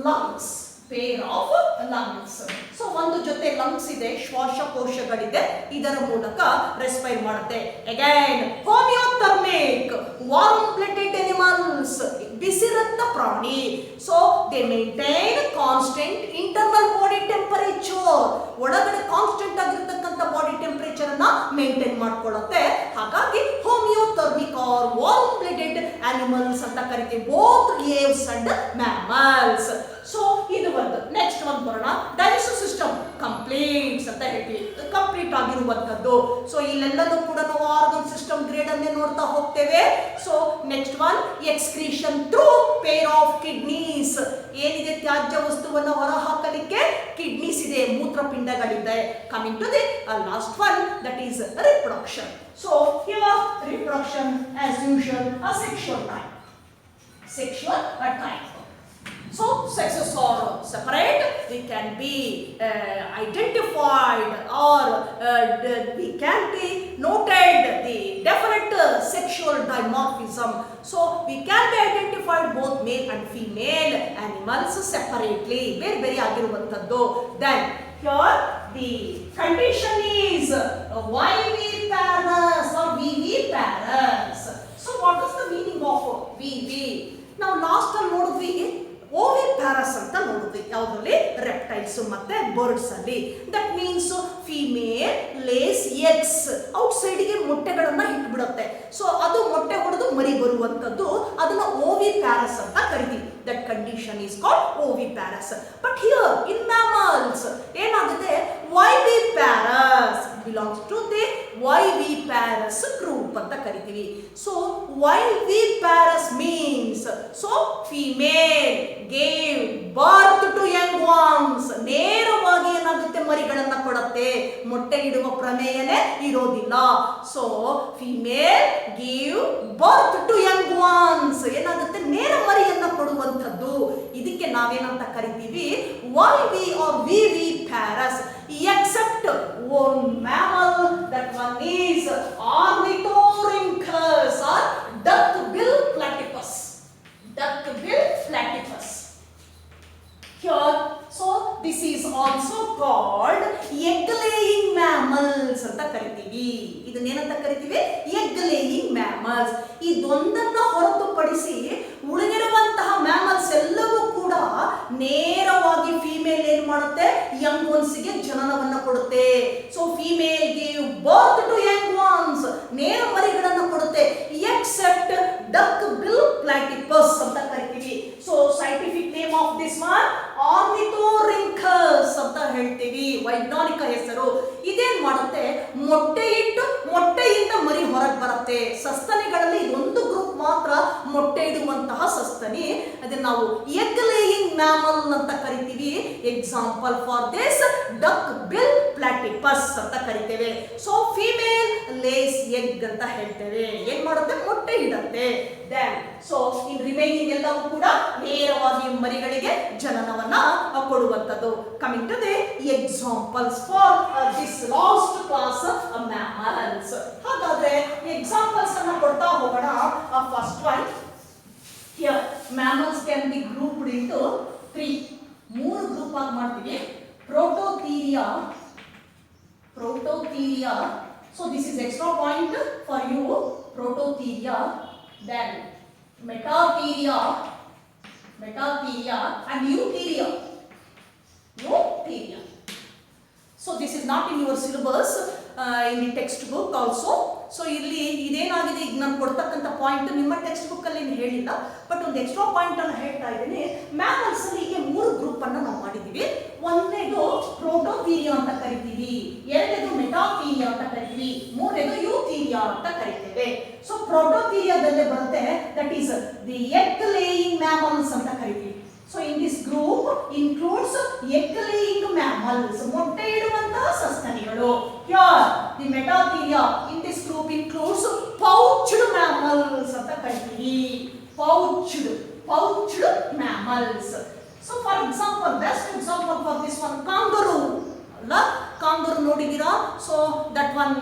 lungs, pair of lungs. ಸೊ ಒಂದು ಜೊತೆ ಲಂಗ್ಸ್ ಇದೆ, ಶ್ವಾಸಕೋಶಗಳಿದೆ, ಇದರ ಮೂಲಕ ರೆಸ್ಪೈರ್ ಮಾಡುತ್ತೆ. Again homeothermic, warm blooded animals, ಬಿಸಿರಕ್ತ ಪ್ರಾಣಿ. So they maintain constant internal body temperature, ಒಳಗಡೆ ಕಾನ್ಸ್ಟೆಂಟ್ ಆಗಿರತಕ್ಕಂಥ ಬಾಡಿ ಟೆಂಪರೇಚರ್ ಅನ್ನ ಮೇಂಟೈನ್ ಮಾಡ್ಕೊಳ್ಳುತ್ತೆ. ಹಾಗಾಗಿ homeothermic or warm blooded animals ಅಂತ ಕರಿತೀವಿ, both Aves and mammals. So ಇದು ಒಂದು. ನೆಕ್ಸ್ಟ್ ಒಂದು ಬರೋಣ, ಡೈಜೆಸ್ಟಿವ್ ಸಿಸ್ಟಮ್ ಕಂಪ್ಲೀಟ್ಸ್ ಅಂತ ಹೇಳ್ತೀವಿ, ಕಂಪ್ಲೀಟ್ ಆಗಿರುವಂತದ್ದು. ಸೊ ಇಲ್ಲೆಲ್ಲನೂ ಕೂಡ ನಾವು ಆರ್ಗನ್ ಸಿಸ್ಟಮ್ ಗ್ರೇಡ್ ಅನ್ನೇ ನೋಡ್ತಾ ಹೋಗ್ತೇವೆ. So next one, excretion through pair of kidneys. ಏನಿದೆ, ತ್ಯಾಜ್ಯ ವಸ್ತುವನ್ನು ಹೊರ ಹಾಕಲಿಕ್ಕೆ ಕಿಡ್ನೀಸ್ ಇದೆ, ಮೂತ್ರಪಿಂಡಗಳಿದೆ. Coming to the last one, that is reproduction. So here reproduction as usual a sexual type. So sexes are separate, they can be identified or we can be noted the definite sexual dimorphism. So we can be identified both male and female animals separately, ಬೇರೆ ಆಗಿರುವಂತದ್ದು. Then here the condition is viviparous or viviparous. So what is the meaning of vivi? ನಾವು last ಅಲ್ಲಿ ನೋಡಿದ್ವಿ oviparous ಅಂತ ನೋಡಿದ್ವಿ, ಯಾವುದ್ರಲ್ಲಿ, reptiles ಮತ್ತೆ birds ಅಲ್ಲಿ. That means female lays eggs, ಔಟ್ಸೈಡ್ಗೆ ಮೊಟ್ಟೆಗಳನ್ನ ಇಟ್ಬಿಡುತ್ತೆ. ಸೊ ಅದು ಮೊಟ್ಟೆ ಹೊಡೆದು ಮರಿ ಬರುವಂತದ್ದು, ಅದನ್ನ ಓವಿಪ್ಯಾರಸ್ ಅಂತ ಕರಿತೀವಿ. That condition is called oviparous. But here in mammals ಏನಾಗುತ್ತೆ, viviparous belongs to the viviparous group ಅಂತ ಕರಿತೀವಿ. So viviparous means so female gave birth to young ones, ನೇರವಾಗಿ ಏನಾಗುತ್ತೆ, ಮರಿಗಳನ್ನ ಕೊಡುತ್ತೆ, ಮೊಟ್ಟೆ ಇಡುವ ಪ್ರಮೇಯನೇ ಇರೋದಿಲ್ಲ. So female give birth to young ones, ಏನಾಗುತ್ತೆ, ನೇರ ಮರಿಯನ್ನ ಕೊಡುವಂಥದ್ದು. ಇದಕ್ಕೆ ನಾವೇನಂತ ಕರಿತೀವಿ, vivi or viviparous. Except one mammal, that one is ornithorhynchus or duckbill platypus. Duckbill platypus. Here, so this is also called egg-laying mammals ಅಂತ ಕರಿತೀವಿ. ಇದನ್ನೇನಂತ ಕರಿತೀವಿ, egg-laying mammals. ಇದೊಂದನ್ನ ಹೊರತುಪಡಿಸಿ ಉಳಿದಿರುವಂತಹ ಮ್ಯಾಮಲ್ಸ್ ಎಲ್ಲವೂ ಕೂಡ ನೇರವಾಗಿ ಫಿಮೇಲ್ ಏನ್ ಮಾಡುತ್ತೆ, ಯಂಗ್ ಒನ್ಸ್ಗೆ ಜನನವನ್ನ ಕೊಡುತ್ತೆ. So female give birth to young ones, ನೇರ ಮರಿಗಳನ್ನ ಕೊಡುತ್ತೆ. ಎಕ್ಸೆಪ್ಟ್ ಡಕ್ ಬಿಲ್ ಪ್ಲಾಟಿಪಸ್ ಅಂತ ಕರಿತೀವಿ. So scientific name of this one Ornithorhynchus ಅಂತ ಹೇಳ್ತೀವಿ, ವೈಜ್ಞಾನಿಕ ಹೆಸರು. ಇದೇನ್ ಮಾಡುತ್ತೆ, ಮೊಟ್ಟೆ ಇಟ್ಟು ಮೊಟ್ಟೆಯಿಂದ ಮರಿ ಹೊರಗೆ ಬರುತ್ತೆ. ಸಸ್ತನಿಗಳಲ್ಲಿ ಇದೊಂದು ಗ್ರೂಪ್ ಮಾತ್ರ ಮೊಟ್ಟೆ ಇಡುವಂತಹ ಸಸ್ತನಿ, ಅದನ್ನ ನಾವು ಎಗ್ ಲೇಯಿಂಗ್ ಮ್ಯಾಮಲ್ ಅಂತ ಕರಿತೀವಿ. Example for this duck bill platypus ಅಂತ ಕರಿತೇವೆ. ಸೊ ಫಿಮೇಲ್ ಲೇಸ್ ಎಗ್ ಅಂತ ಹೇಳ್ತೇವೆ, ಏನ್ ಮಾಡುತ್ತೆ, ಮೊಟ್ಟೆ ಇಡುತ್ತೆ. ದೆನ್ ಸೊ ಇನ್ ರಿಮೈನಿಂಗ್ ಎಲ್ಲವೂ ಕೂಡ ನೇರವಾಗಿ ಮರಿಗಳಿಗೆ ಜನನವನ್ನ ಕೊಡುವಂತದ್ದು. Coming to the examples for this last class mammals. ಹಾಗಾದ್ರೆ ಎಕ್ಸಾಂಪಲ್ಸ್ ಅನ್ನ ಕೊಡ್ತಾ ಹೋಗೋಣ. First one, here mammals can be grouped into 3, 3 group ಆಗಿ ಮಾಡ್ತೀವಿ. Prototheria, so this is extra point for you, prototheria. Then metatheria and eutheria. So this is not in your syllabus, in the textbook also. So ಇಲ್ಲಿ ಇದೇನಾಗಿದೆ, ಈಗ ನಾನು ಕೊಡ್ತಕ್ಕಂಥ point ನಿಮ್ಮ text book ಅಲ್ಲಿ ಏನು ಹೇಳಿಲ್ಲ, ಬಟ್ ಒಂದು ಎಕ್ಸ್ಟ್ರಾ ಪಾಯಿಂಟ್ ಅನ್ನು ಹೇಳ್ತಾ ಇದ್ದೀನಿ. ಮ್ಯಾಮಲ್ಸ್ ಅಲ್ಲಿ ಹೀಗೆ 3 ಗ್ರೂಪ್ ಅನ್ನು ನಾವು ಮಾಡಿದ್ದೀವಿ. ಒಂದನೇದು ಪ್ರೋಟೋಥೀರಿಯಾ ಅಂತ ಕರಿತೀವಿ, ಎರಡನೇದು ಮೆಟಾಥೀರಿಯಾ ಅಂತ ಕರಿತೀವಿ, ಮೂರನೇದು ಯೂಥೀರಿಯಾ ಅಂತ ಕರಿತೇವೆ. ಸೊ ಪ್ರೋಟೋಥೀರಿಯಾದಲ್ಲೇ ಬರುತ್ತೆ, that is the egg laying mammals ಅಂತ ಕರಿತೀವಿ. So in this group includes egg-laying mammals, ಮೊಟ್ಟೆ ಇಡುವಂತಹ ಸಸ್ತನಿಗಳು. Here the metatheria in this group includes pouched mammals ಅಂತ ಕರಿತೀವಿ. pouched ನೋಡಿದ್ದೀರಾ? So that one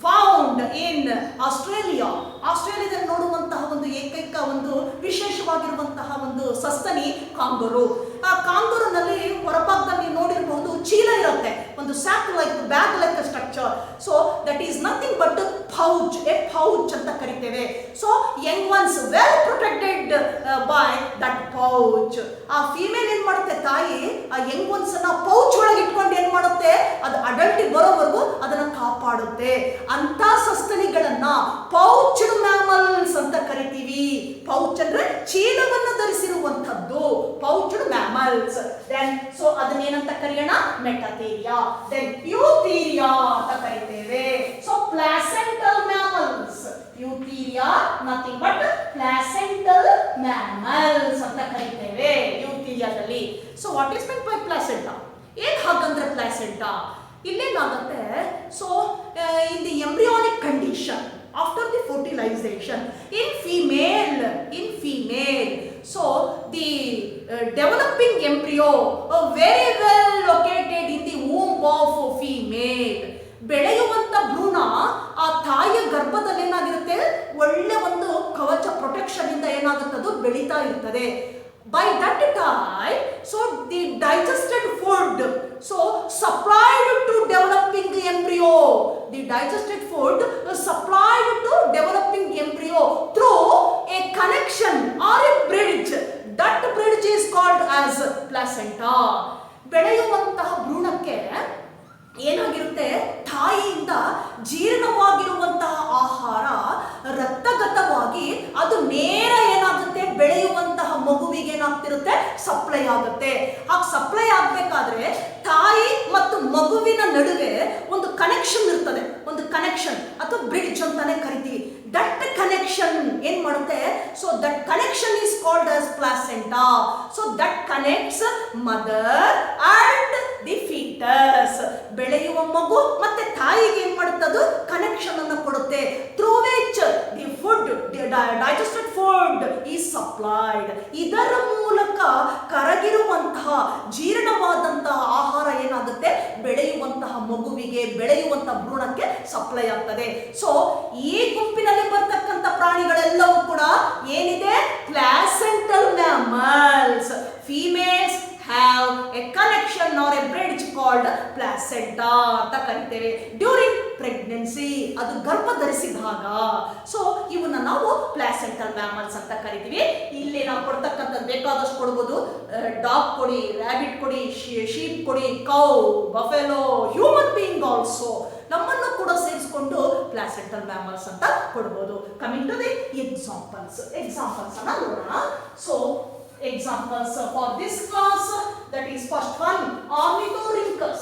found in ಆಸ್ಟ್ರೇಲಿಯಾದಲ್ಲಿ ನೋಡುವಂತಹ ಒಂದು ಏಕೈಕ ಒಂದು ವಿಶೇಷವಾಗಿರುವಂತಹ ಒಂದು ಸಸ್ತನಿ ಕಾಂಗರು. ಆ ಕಾಂಗರುನಲ್ಲಿ ಹೊರಭಾಗದಲ್ಲಿ ನೋಡಿರಬಹುದು ಚೀಲ ಇರುತ್ತೆ, ಒಂದು sack like bag like structure. So that is nothing but pouch ಅಂತ ಕರಿತೇವೆ. So young ones well protected by that pouch. ಆ ಫಿಮೇಲ್ ಏನ್ ಮಾಡುತ್ತೆ, ತಾಯಿ ಆ ಯಂಗ್ ಒನ್ಸ್ ಅನ್ನ ಪೌಚ್ ಒಳಗೆ ಇಟ್ಕೊಂಡು ಏನ್ ಮಾಡುತ್ತೆ, ಅದು ಅಡಲ್ಟ್ ಬರೋವರೆಗೂ ಅದನ್ನ ಕಾಪಾಡುತ್ತೆ. ಅಂತ ಸಸ್ತನಿಗಳನ್ನ ಪೌಚ್ಡ್ ಮ್ಯಾಮಲ್ಸ್ ಅಂತ ಕರಿತೀವಿ. ಪೌಚ್ ಅಂದ್ರೆ ಚೀಲವನ್ನು ಧರಿಸಿರುವಂತದ್ದು, ಪೌಚ್ಡ್ ಮ್ಯಾಮಲ್ಸ್. ದೆನ್ ಸೊ ಅದನ್ನೇನಂತ ಕರೆಯೋಣ, ಮೆಟಾಥೇರಿಯಾ. ದೆನ್ ಯೂಥೀರಿಯಾ ಅಂತ ಕರಿತೇವೆ. So placental mammals, Eutheria nothing but placental mammals ಅಂತ ಕರಿತೇವೆ ಯೂಥೀರಿಯಾದಲ್ಲಿ. So what is meant by placenta? ಏನ್ ಹಾಗಂದ್ರೆ ಪ್ಲಾಸೆಂಟಾ ಇಲ್ಲೇನಾಗುತ್ತೆ, so in the embryonic condition after the fertilization in female, so the developing embryo very well located in the womb of female. ಬೆಳೆಯುವಂತ ಭ್ರೂಣ ಆ ತಾಯಿಯ ಗರ್ಭದಲ್ಲಿ ಏನಾಗಿರುತ್ತೆ, ಒಳ್ಳೆ ಒಂದು ಕವಚ ಪ್ರೊಟೆಕ್ಷನ್ ಇಂದ ಏನಾಗುತ್ತದು ಬೆಳೀತಾ ಇರ್ತದೆ. By that time, so the digested food, so supplied to developing embryo, the digested food supplied to developing embryo through a connection or a bridge. That bridge is called as placenta. ಬೆಳೆಯುವಂತಹ ಭ್ರೂಣಕ್ಕೆ ಏನಾಗಿರುತ್ತೆ, ತಾಯಿಯಿಂದ ಜೀರ್ಣವಾಗಿರುವಂತಹ ಆಹಾರ ರಕ್ತಗತವಾಗಿ ಅದು ನೇರ ಏನಾಗುತ್ತೆ, ಬೆಳೆಯುವಂತಹ ಮಗುವಿಗೆ ಏನಾಗ್ತಿರುತ್ತೆ, supply ಆಗುತ್ತೆ. ಆಗ supply ಆಗ್ಬೇಕಾದ್ರೆ ತಾಯಿ ಮತ್ತು ಮಗುವಿನ ನಡುವೆ ಒಂದು ಕನೆಕ್ಷನ್ ಇರ್ತದೆ, ಒಂದು ಕನೆಕ್ಷನ್ ಅಥವಾ ಬ್ರಿಡ್ಜ್ ಅಂತಾನೆ ಕರಿತೀವಿ. ದಟ್ ಕನೆಕ್ಷನ್ ಏನ್ ಮಾಡುತ್ತೆ, so that connection is called as placenta. So that connects mother and the foetus. ಬೆಳೆಯುವ ಮಗು ಮತ್ತೆ ತಾಯಿಗೆ ಏನ್ ಮಾಡುತ್ತದು, ಕನೆಕ್ಷನ್ ಅನ್ನು ಕೊಡುತ್ತೆ. Through which the food, digested food is supplied. ಇದರ ಮೂಲಕ ಕರಗಿರುವಂತಹ ಜೀರ್ಣವಾದಂತಹ ಆಹಾರ ಏನಾಗುತ್ತೆ, ಬೆಳೆಯುವಂತಹ ಮಗುವಿಗೆ, ಬೆಳೆಯುವಂತಹ ಭ್ರೂಣಕ್ಕೆ ಸಪ್ಲೈ ಆಗ್ತದೆ. ಸೊ ಈ ಗುಂಪಿನಲ್ಲಿ ಬರ್ತಕ್ಕಂಥ ಪ್ರಾಣಿಗಳೆಲ್ಲವೂ ಕೂಡ ಏನಿದೆ, placental mammals. Females have a connection or a bridge called placenta ಅಂತ ಕರಿತೇವೆ. ಡ್ಯೂರಿಂಗ್ ಪ್ರೆಗ್ನೆನ್ಸಿ, ಅದು ಗರ್ಭ ಧರಿಸಿದಾಗ. ಸೊ ಇವನ್ನ ನಾವು ಪ್ಲಾಸೆಂಟಲ್ ಮ್ಯಾಮಲ್ಸ್ ಅಂತ ಕರಿತೀವಿ. ಇಲ್ಲಿ ನಾವು ಕೊಡ್ತಕ್ಕಂಥದ್ದು ಬೇಕಾದಷ್ಟು ಕೊಡ್ಬೋದು. ಡಾಗ್ ಕೊಡಿ, ರ್ಯಾಬಿಟ್ ಕೊಡಿ, ಶೀಪ್ ಕೊಡಿ, cow, buffalo, human being also, ನಮ್ಮನ್ನು ಕೂಡ ಸೇರಿಸಿಕೊಂಡು ಪ್ಲಾಸೆಂಟಲ್ ಮ್ಯಾಮಲ್ಸ್ ಅಂತ ಕೊಡ್ಬೋದು. ಕಮಿಂಗ್ ಟು ದಿ ಎಕ್ಸಾಂಪಲ್ಸ್ ಅನ್ನ ನೋಡೋಣ. So examples for this class, that is first one, ornithorhynchus.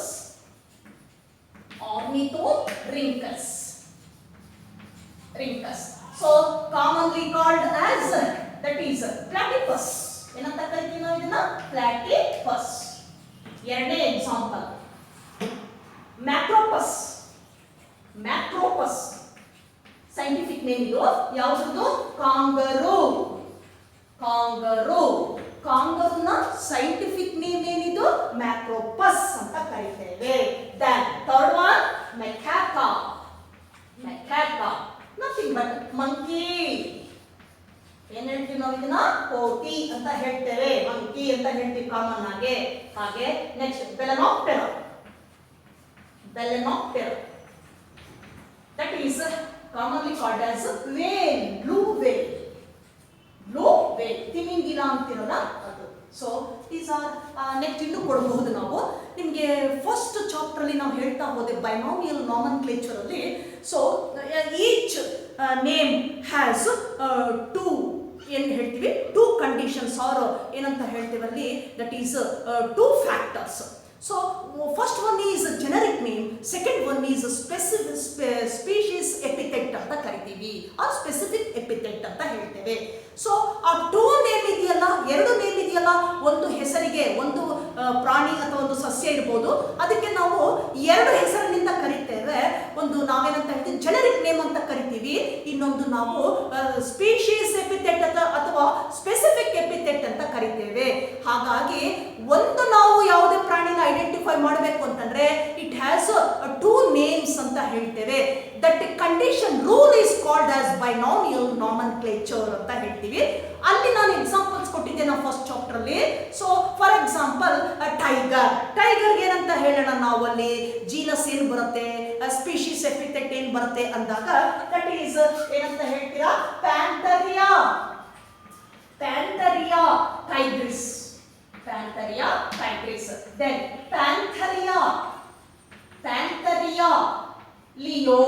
So commonly called as, that is platypus. ಏನಂತ ಕರಿತೀವಿ ನಾವು ಇದನ್ನ, platypus. ಎರಡನೇ ಎಕ್ಸಾಂಪಲ್ ಮ್ಯಾಕ್ರೋಪಸ್. ಸೈಂಟಿಫಿಕ್ ನೇಮ್ ಇದು ಯಾವುದು, ಕಾಂಗರುನ ಸೈಂಟಿಫಿಕ್ ನೇಮ್ ಏನಿದು, ಮ್ಯಾಕ್ರೋಪಸ್ ಅಂತ ಕರೀತೇವೆ. Then third one Macaca, nothing but monkey. ಏನ್ ಹೇಳ್ತೀವಿ ನಾವು ಇದನ್ನ, ಕೋತಿ ಅಂತ ಹೇಳ್ತೇವೆ, ಮಂಕಿ ಅಂತ ಹೇಳ್ತೀವಿ ಕಾಮನ್ ಆಗಿ. ಹಾಗೆ next Balaenoptera, that is commonly called as whale, blue whale, ತಿಮಿಂಗಿಲ ಅಂತಿರಲ್ಲ ಅದು. ಸೊ ದೀಸ್ ಆರ್ ನೆಕ್ಸ್ಟ್ ಇನ್ನು ಕೊಡಬಹುದು ನಾವು ನಿಮಗೆ. ಫಸ್ಟ್ ಚಾಪ್ಟರ್ ಅಲ್ಲಿ ನಾವು ಹೇಳ್ತಾ ಹೋದೆ ಬೈನಾಮಿಯಲ್ ನಾಮನ್ಕ್ಲೇಚರ್ ಅಲ್ಲಿ. So each name has two, ಏನು ಹೇಳ್ತೀವಿ, ಟೂ ಕಂಡೀಷನ್ಸ್ ಆರ್ ಏನಂತ ಹೇಳ್ತೀವಲ್ಲಿ, that is two factors. So first one is generic name, second one is specific species epithet ಅಂತ ಕರಿತೀವಿ, or specific epithet ಅಂತ ಹೇಳ್ತೇವೆ. ಸೊ ಆ ಟೂ ನೇಮ್ ಇದೆಯಲ್ಲ, ಎರಡು ನೇಮ್ ಇದೆಯಲ್ಲ, ಒಂದು ಹೆಸರಿಗೆ ಒಂದು ಪ್ರಾಣಿ ಅಥವಾ ಒಂದು ಸಸ್ಯ ಇರ್ಬೋದು, ಅದಕ್ಕೆ ನಾವು ಎರಡು ಹೆಸರಿನಿಂದ ಕರಿತೇವೆ. ಒಂದು ನಾವೇನಂತ ಹೇಳ್ತೀವಿ, ಜೆನೆರಿಕ್ ನೇಮ್ ಅಂತ ಕರಿತೀವಿ, ಇನ್ನೊಂದು ನಾವು ಸ್ಪೀಶೀಸ್ ಎಪಿಥೆಟ್ ಅಥವಾ ಸ್ಪೆಸಿಫಿಕ್ ಎಪಿಥೆಟ್ ಅಂತ ಕರಿತೇವೆ. ಹಾಗಾಗಿ ಒಂದು ನಾವು ಯಾವುದೇ ಪ್ರಾಣಿನ ಐಡೆಂಟಿಫೈ ಮಾಡಬೇಕು ಅಂತಂದ್ರೆ ಇಟ್ ಹ್ಯಾಸ್ ಟೂ ನೇಮ್ಸ್ ಅಂತ ಹೇಳ್ತೇವೆ. That condition rule is called as binomial nomenclature ಅಂತ ಹೇಳ್ತೀವಿ. ಅಲ್ಲಿ ನಾನು ಎಕ್ಸಾಂಪಲ್ಸ್ ಕೊಟ್ಟಿದ್ದೆ ನಾವು ಫಸ್ಟ್ ಚಾಪ್ಟರ್ ಅಲ್ಲಿ. ಸೊ ಫಾರ್ ಎಕ್ಸಾಂಪಲ್ ಟೈಗರ್ ಏನಂತ ಹೇಳೋಣ ನಾವು, ಅಲ್ಲಿ ಜೀನಸ್ ಏನು ಬರುತ್ತೆ, ಸ್ಪೀಶೀಸ್ ಎಪಿಥೆಟ್ ಏನು ಬರುತ್ತೆ ಅಂದಾಗ ದಟ್ ಈಸ್ ಏನಂತ ಹೇಳ್ತೀರಾ, ಪ್ಯಾಂಥರಿಯಾ tigris. Panthera tigris. Then Panthera Leo,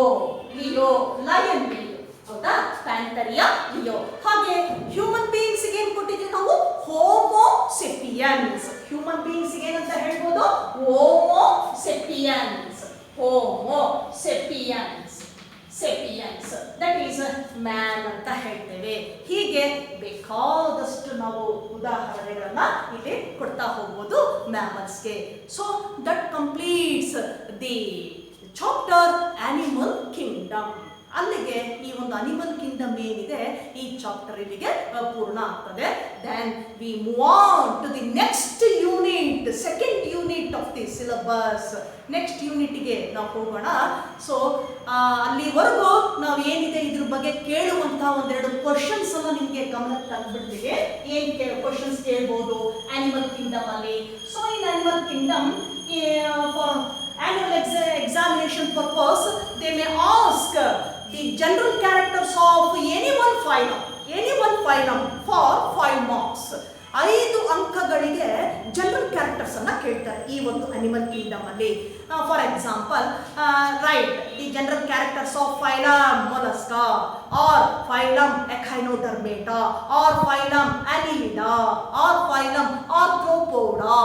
lion Leo. ಹೌದಾ, ಪ್ಯಾಂಥರಿಯಾ ಲಿಯೋ. ಹಾಗೆ ಹ್ಯೂಮನ್ ಬೀಯಿಂಗ್ಸ್ ಏನು ಕೊಟ್ಟಿದ್ದೀವಿ ನಾವು, ಹೋಮೋಸೆಪಿಯನ್ಸ್. ಹ್ಯೂಮನ್ ಬೀಯಿಂಗ್ಸ್ ಏನಂತ ಹೇಳ್ಬೋದು, Homo sapiens. Sapiens that is man ಅಂತ ಹೇಳ್ತೇವೆ. ಹೀಗೆ ಬೇಕಾದಷ್ಟು ನಾವು ಉದಾಹರಣೆಗಳನ್ನ ಇಲ್ಲಿ ಕೊಡ್ತಾ ಹೋಗ್ಬೋದು ಮ್ಯಾಮಲ್ಸ್ಗೆ. So that completes the chapter animal kingdom. ಅಲ್ಲಿಗೆ ಈ ಒಂದು ಅನಿಮಲ್ ಕಿಂಗ್ಡಮ್ ಏನಿದೆ ಈ ಚಾಪ್ಟರ್ ಇಲ್ಲಿಗೆ ಪೂರ್ಣ ಆಗ್ತದೆ. Then we move on to the next unit, second unit of the syllabus. Next ಯೂನಿಟ್ಗೆ ನಾವು ಹೋಗೋಣ. ಸೊ ಅಲ್ಲಿವರೆಗೂ ನಾವು ಏನಿದೆ ಇದ್ರ ಬಗ್ಗೆ ಕೇಳುವಂತಹ ಒಂದೆರಡು ಕ್ವಶನ್ಸ್ ಅನ್ನು ನಿಮಗೆ ಗಮನಕ್ಕೆ ತಂದ್ಬಿಡ್ತೀವಿ. ಏನ್ ಕ್ವಶನ್ಸ್ ಕೇಳ್ಬೋದು ಅನಿಮಲ್ ಕಿಂಗ್ಡಮ್ ಅಲ್ಲಿ. So in animal Kingdom for annual examination purpose they may ask the general characters of any one phylum for 5 marks. 5 ಅಂಕಗಳಿಗೆ ಜನರಲ್ ಕ್ಯಾರೆಕ್ಟರ್ಸ್ ಅನ್ನ ಕೇಳ್ತಾರೆ ಈ ಒಂದು ಅನಿಮಲ್ ಕಿಂಗ್ಡಮ್ ಅಲ್ಲಿ. For example write the general characters of phylum Mollusca or phylum Echinodermata or phylum Annelida or phylum Arthropoda.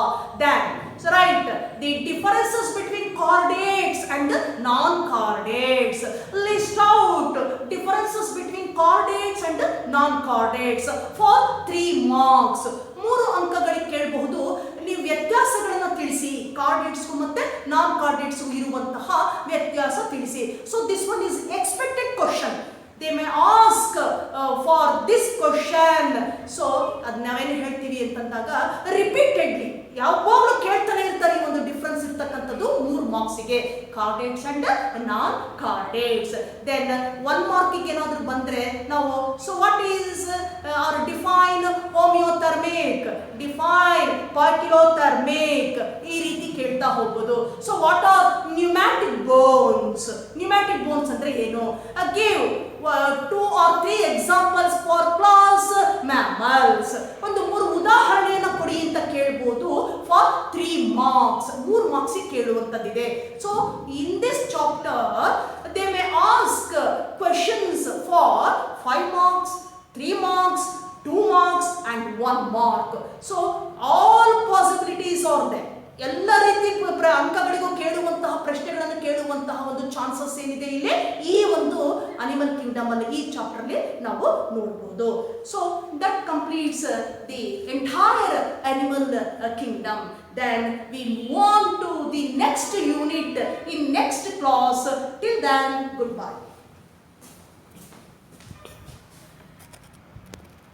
Then right the differences between chordates and non-chordates. List out differences between chordates and non-chordates for 3 marks. 3 ಅಂಕಗಳಿಗೆ ಕೇಳಬಹುದು. ನೀವು ವ್ಯತ್ಯಾಸಗಳನ್ನು ತಿಳಿಸಿ, ಕಾರ್ಡೇಟ್ಸ್ಗೂ ಮತ್ತೆ ನಾನ್ ಕಾರ್ಡೇಟ್ಸ್ಗೂ ಇರುವಂತಹ ವ್ಯತ್ಯಾಸ ತಿಳಿಸಿ. So this one is expected question. they may ask for this question. So ಅದ್ ನಾವೇನು ಹೇಳ್ತೀವಿ ಅಂತಂದಾಗ ರಿಪೀಟೆಡ್ಲಿ ಯಾವಾಗಲೂ ಕೇಳ್ತಾನೆ ಇರ್ತಾರೆ. ಈ ಒಂದು ಡಿಫ್ರೆನ್ಸ್ ಇರ್ತಕ್ಕಂಥದ್ದು 3 ಮಾರ್ಕ್ಸಿಗೆ, chordates and non chordates. Then 1 ಮಾರ್ಕಿಗೆ ಏನಾದರೂ ಬಂದರೆ ನಾವು so what is or define homeothermic, define poikilothermic, ಈ ರೀತಿ ಕೇಳ್ತಾ ಹೋಗ್ಬೋದು. So what are pneumatic bones ಅಂದ್ರೆ ಏನು, give 2 or 3 examples for class mammals. ಒಂದು 3 ಉದಾಹರಣೆಯನ್ನು ಕೊಡಿ ಅಂತ ಕೇಳಬಹುದು ಫಾರ್ 3 marks. 3 ಮಾರ್ಕ್ಸ್ ಕೇಳುವಂತದ್ದಿದೆ. So in this chapter they may ask questions for 5 marks, 3 marks, 2 marks and 1 mark. So all possibilities are there. ಎಲ್ಲ ರೀತಿ ಅಂಕಗಳಿಗೂ ಕೇಳುವಂತಹ ಪ್ರಶ್ನೆಗಳನ್ನು ಕೇಳುವಂತಹ ಒಂದು ಚಾನ್ಸಸ್ ಏನಿದೆ ಇಲ್ಲಿ ಈ ಒಂದು ಅನಿಮಲ್ ಕಿಂಗ್ಡಮ್ ಅಲ್ಲಿ ಈ ಚಾಪ್ಟರ್ ಅಲ್ಲಿ ನಾವು ನೋಡಬಹುದು. So that completes the entire animal Kingdom. Then we move on to the next unit in next class. Till then, goodbye.